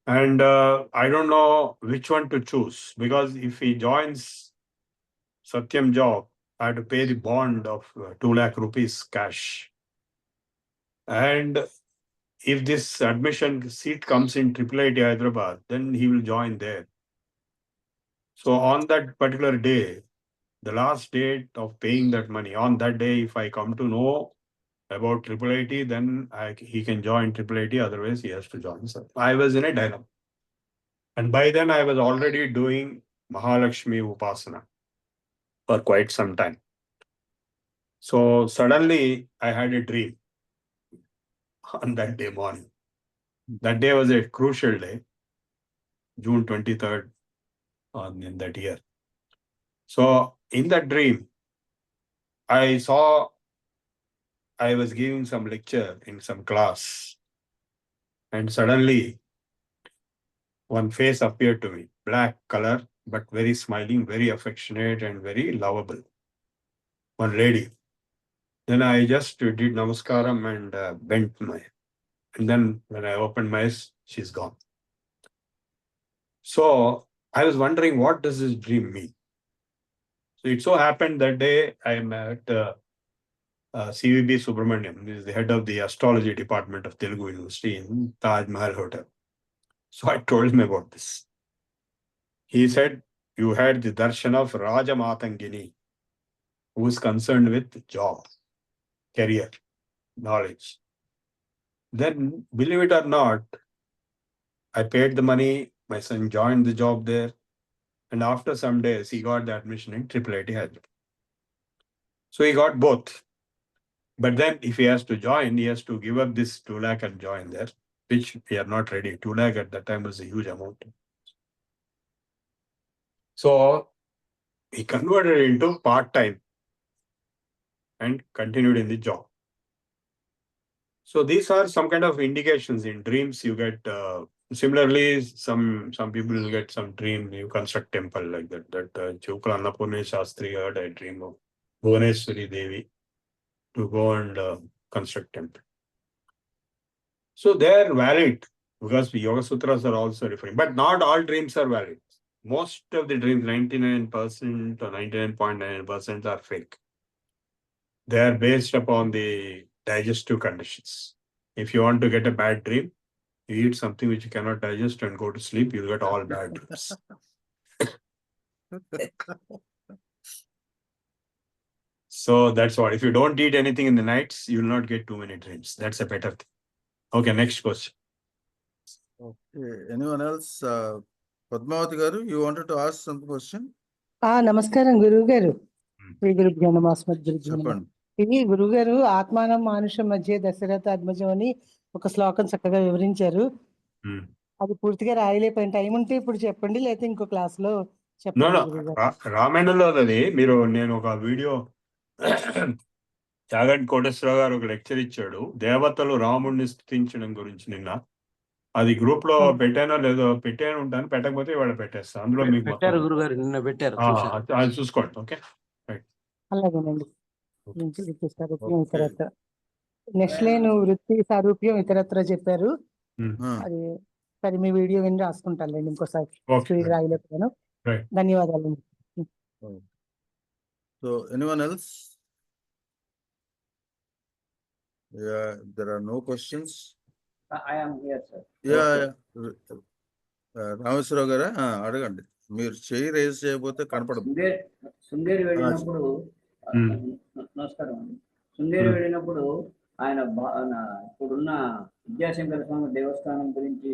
And I don't know which one to choose, because if he joins Satyam job, I have to pay the bond of 2 lakh rupees cash. And if this admission seat comes in IIIT Hyderabad, then he will join there. So on that particular day, the last date of paying that money, on that day, if I come to know about IIIT, then he can join IIIT, otherwise he has to join. So I was in a dilemma. And by then I was already doing Mahalakshmi Upasana for quite some time. So suddenly I had a dream on that day morning. That day was a crucial day, June 23rd in that year. So in that dream, I saw I was giving some lecture in some class, and suddenly one face appeared to me, black color, but very smiling, very affectionate and very lovable. One lady. Then I just did namaskaram and bent my, and then when I opened my eyes, she's gone. So I was wondering, what does this dream mean? So it so happened that day I met CVB Subramaniam, who is the head of the astrology department of Telugu University in Taj Mahal Hotel. So I told him about this. He said, you had the darshan of Raja Matangini, who is concerned with job, career, knowledge. Then, believe it or not, I paid the money, my son joined the job there, and after some days, he got the admission in IIIT Hyderabad. So he got both. But then if he has to join, he has to give up this 2 lakh and join there, which we are not ready. 2 lakh at that time was a huge amount. So he converted it into part-time. and continued in the job. So these are some kind of indications. In dreams you get, similarly, some people will get some dream, you construct temple like that. Chukla Annapurna Shastri heard a dream of Bhuvaneshwari Devi to go and construct temple. So they are valid because Yoga Sutras are also referring, but not all dreams are valid. Most of the dreams, 99% or 99.9% are fake. They are based upon the digestive conditions. If you want to get a bad dream, you eat something which you cannot digest and go to sleep, you'll get all bad dreams. So that's what. If you don't eat anything in the nights, you will not get too many dreams. That's a better thing. Okay, next question. Okay, anyone else? Padmavati garu, you wanted to ask some question? నమస్కారం గురువు గారు. శ్రీ గురుభ్యో నమః అస్మద్ గురుభ్యో నమః. చెప్పండి. ఇది గురువు గారు ఆత్మానం మానుషం మధ్య దశరథ అద్భుతం అని ఒక శ్లోకం చక్కగా వివరించారు. అది పూర్తిగా రాయలేకపోయిన టైం ఉంటే ఇప్పుడు చెప్పండి, లేకపోతే ఇంకో క్లాస్ లో చెప్పండి గురువు గారు. రామాయణంలో అది మీరు, నేను ఒక వీడియో చాగంటి కోటేశ్వరరావు గారు ఒక లెక్చర్ ఇచ్చాడు, దేవతలు రాముడిని స్తుతించడం గురించి. నిన్న అది గ్రూప్ లో పెట్టానో లేదో, పెట్టాను ఉంటాను, పెట్టకపోతే ఇవాళ పెట్టేస్తా. అందులో మీకు పెట్టారు గురుగారు, నిన్న పెట్టారు. అది చూసుకోండి. ఓకే, అలాగేనండి. ఇతరత్ర నెక్స్ట్ లైన్ వృత్తి సారూప్యం ఇతరత్ర చెప్పారు. అది సరే, మీ వీడియో విని రాసుకుంటానులేండి ఇంకోసారి. స్పీడ్ రాయలేకపోయాను. ధన్యవాదాలు. So anyone else? Yeah, there are no questions. I am here, sir. Yeah. Rameshwar Rao గారా, అడగండి. మీరు చేయి రేజ్ చేయకపోతే కనపడదు. శృంగేరి వెళ్ళినప్పుడు, నమస్కారం అండి. శృంగేరి వెళ్ళినప్పుడు ఆయన ఇప్పుడున్న విద్యాశంకర స్వామి దేవస్థానం గురించి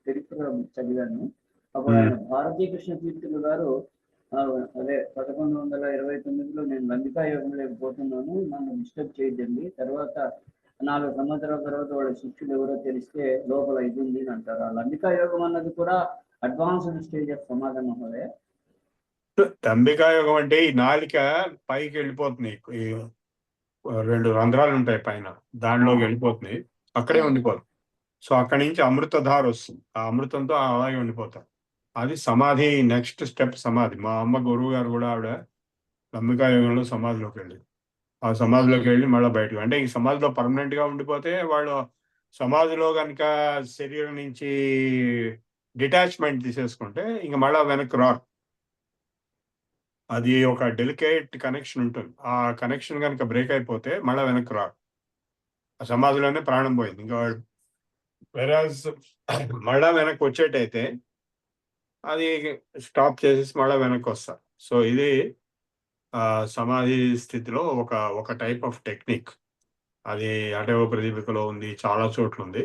చరిత్ర చదివాను. అప్పుడు ఆయన భారతీ కృష్ణ తీర్థులు గారు, అదే 1129లో నేను లంబికా యోగం లేకపోతున్నాను, నన్ను డిస్టర్బ్ చేయదండి, తర్వాత 4 సంవత్సరాల తర్వాత వాళ్ళ శిష్యులు ఎవరో తెలిస్తే లోపల ఇది ఉంది అని అంటారు. ఆ లంబికా యోగం అన్నది కూడా అడ్వాన్స్డ్ స్టేజ్ ఆఫ్ సమాధి మహోదయ. లంబికా యోగం అంటే ఈ నాలిక పైకి వెళ్ళిపోతుంది, 2 రంధ్రాలు ఉంటాయి పైన, దానిలోకి వెళ్ళిపోతుంది, అక్కడే ఉండిపోతుంది. సో అక్కడి నుంచి అమృతధార వస్తుంది, ఆ అమృతంతో అలాగే ఉండిపోతారు. అది సమాధి, నెక్స్ట్ స్టెప్ సమాధి. మా అమ్మ గురువు గారు కూడా ఆవిడ లంబికా యోగంలో సమాధిలోకి వెళ్ళి, ఆ సమాధిలోకి వెళ్ళి మళ్ళీ బయటకు, అంటే ఈ సమాధిలో పర్మనెంట్ గా ఉండిపోతే, వాళ్ళు సమాధిలో కనుక శరీరం నుంచి డిటాచ్మెంట్ తీసేసుకుంటే ఇంక మళ్ళీ వెనక్కి రారు. అది ఒక డెలికేట్ కనెక్షన్ ఉంటుంది, ఆ కనెక్షన్ కనుక బ్రేక్ అయిపోతే మళ్ళీ వెనక్కి రారు. ఆ సమాధిలోనే ప్రాణం పోయింది. ఇంకా వెరాజ్ మళ్ళా వెనక్కి వచ్చేటైతే అది స్టాప్ చేసేసి మళ్ళీ వెనక్కి వస్తారు. సో ఇది సమాధి స్థితిలో ఒక టైప్ ఆఫ్ టెక్నిక్. అది అటవ ప్రదీపికలో ఉంది, చాలా చోట్ల ఉంది.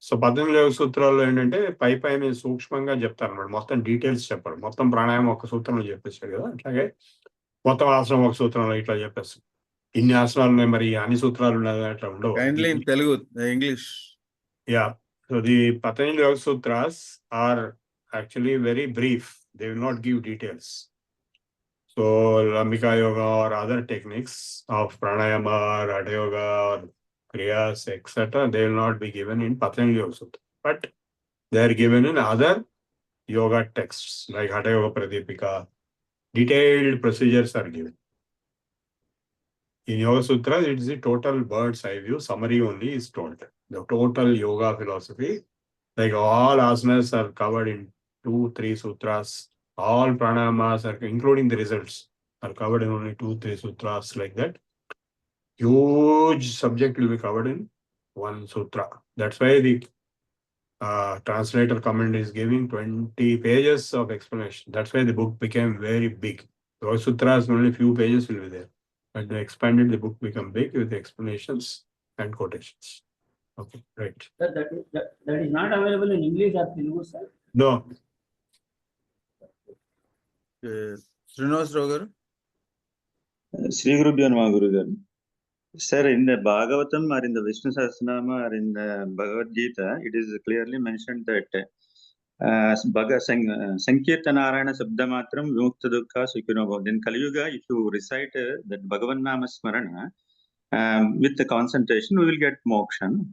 సో 18 యోగ సూత్రాల్లో ఏంటంటే పైన సూక్ష్మంగా చెప్తారు అన్నమాట, మొత్తం డీటెయిల్స్ చెప్పారు. మొత్తం ప్రాణాయామం ఒక సూత్రంలో చెప్పేశారు కదా, అట్లాగే మొత్తం ఆసనం ఒక సూత్రంలో ఇట్లా చెప్పేస్తారు. ఇన్ని ఆసనాలు ఉన్నాయి, మరి అన్ని సూత్రాలు ఉన్నాయి అట్లా ఉండవు. Telugu, English. Yeah, so the Pathanjali Yoga Sutras are actually very brief. They will not give details. So Lambika Yoga or other techniques of pranayama or Hatha Yoga or Kriyas, etc., they will not be given in Pathanjali Yoga Sutra. But they are given in other yoga texts like Hatha Yoga Pradipika. Detailed procedures are given. In Yoga Sutra, it is the total bird's eye view, summary only is told. The total yoga philosophy, like all asanas are covered in 2-3 sutras. All pranayamas are, including the results, are covered in only 2-3 sutras like that. Huge subject will be covered in 1 sutra. That's why the translator comment is giving 20 pages of explanation. That's why the book became very big. Yoga Sutras, only few pages will be there. When they expanded, the book became big with explanations and quotations. Okay, right. That is not available in English or Telugu, sir? No. Srinivasarao garu. Sri Gurubhyo Namaha Guru garu. Sir, in the Bhagavatam or in the Vishnu Sahasranama or in the Bhagavad Gita, it is clearly mentioned that Sankirtanarayana Sabdamatram Vimukta Dukkha Sukhino Bhavantu. In Kali Yuga, if you recite that Bhagavan Nama Smarana with the concentration, we will get moksha.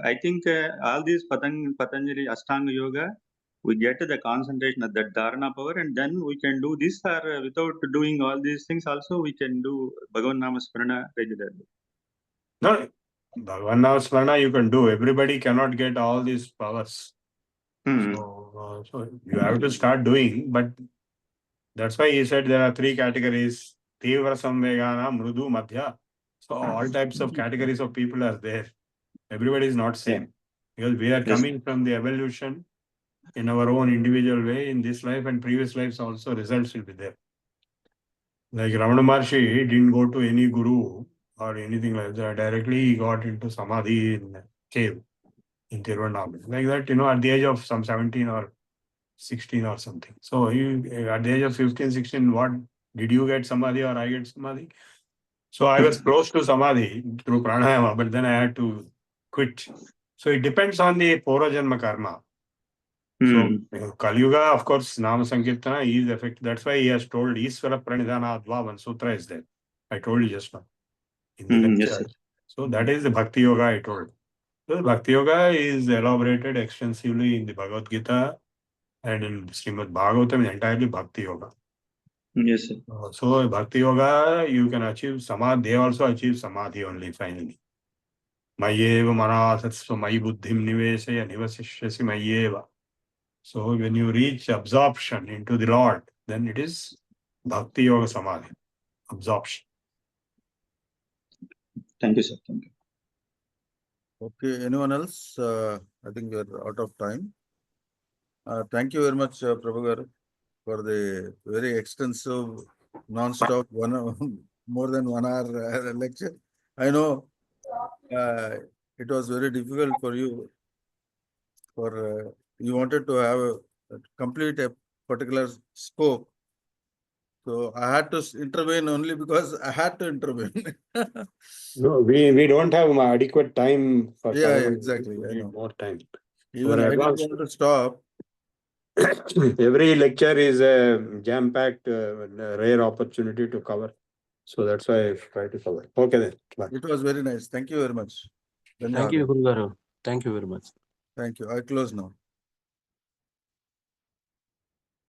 I think all these Patanjali Ashtanga Yoga, we get the concentration of that dharana power, and then we can do this, or without doing all these things also we can do Bhagavan Nama Smarana regularly. No, Bhagavan Nama Smarana you can do. Everybody cannot get all these powers. So you have to start doing, but that's why he said there are three categories: Tivra Samvegana, Mrudu, Madhya. So all types of categories of people are there. Everybody is not same. Because we are coming from the evolution in our own individual way in this life, and previous lives also results will be there. Like Ramana Maharshi didn't go to any guru or anything like that. Directly he got into Samadhi in a cave in Tiruvannamalai. Like that, at the age of some 17 or 16 or something. So he, at the age of 15, 16, what did you get Samadhi or I get Samadhi? So I was close to Samadhi through pranayama, but then I had to quit. So it depends on the Purajanma karma. So Kali Yuga, of course, Nama Sankirtana is effective. That's why he has told Isvara Pranidhana Adva, one sutra is there. I told you just now in the lecture. So that is the Bhakti Yoga I told. So Bhakti Yoga is elaborated extensively in the Bhagavad Gita and in Srimad Bhagavatam, entirely Bhakti Yoga. Yes, sir. So Bhakti Yoga, you can achieve Samadhi. They also achieve Samadhi only finally. Mayeva Manasatsva Mayi Buddhim Nivesaya Nivasishyasi Mayeva. So when you reach absorption into the Lord, then it is Bhakti Yoga Samadhi. Absorption. Thank you, sir. Thank you. Okay, anyone else? I think we are out of time. Thank you very much, Prabhu Garu, for the very extensive, non-stop more than 1 hour lecture. I know it was very difficult for you. You wanted to have complete a particular scope. So I had to intervene only because I had to intervene. No, we don't have adequate time for Yeah, exactly. We need more time. Even I didn't want to stop. Every lecture is a jam-packed, rare opportunity to cover. So that's why I try to cover. Okay then. Bye. It was very nice. Thank you very much. Thank you, Guru Garu. Thank you very much. Thank you. I close now.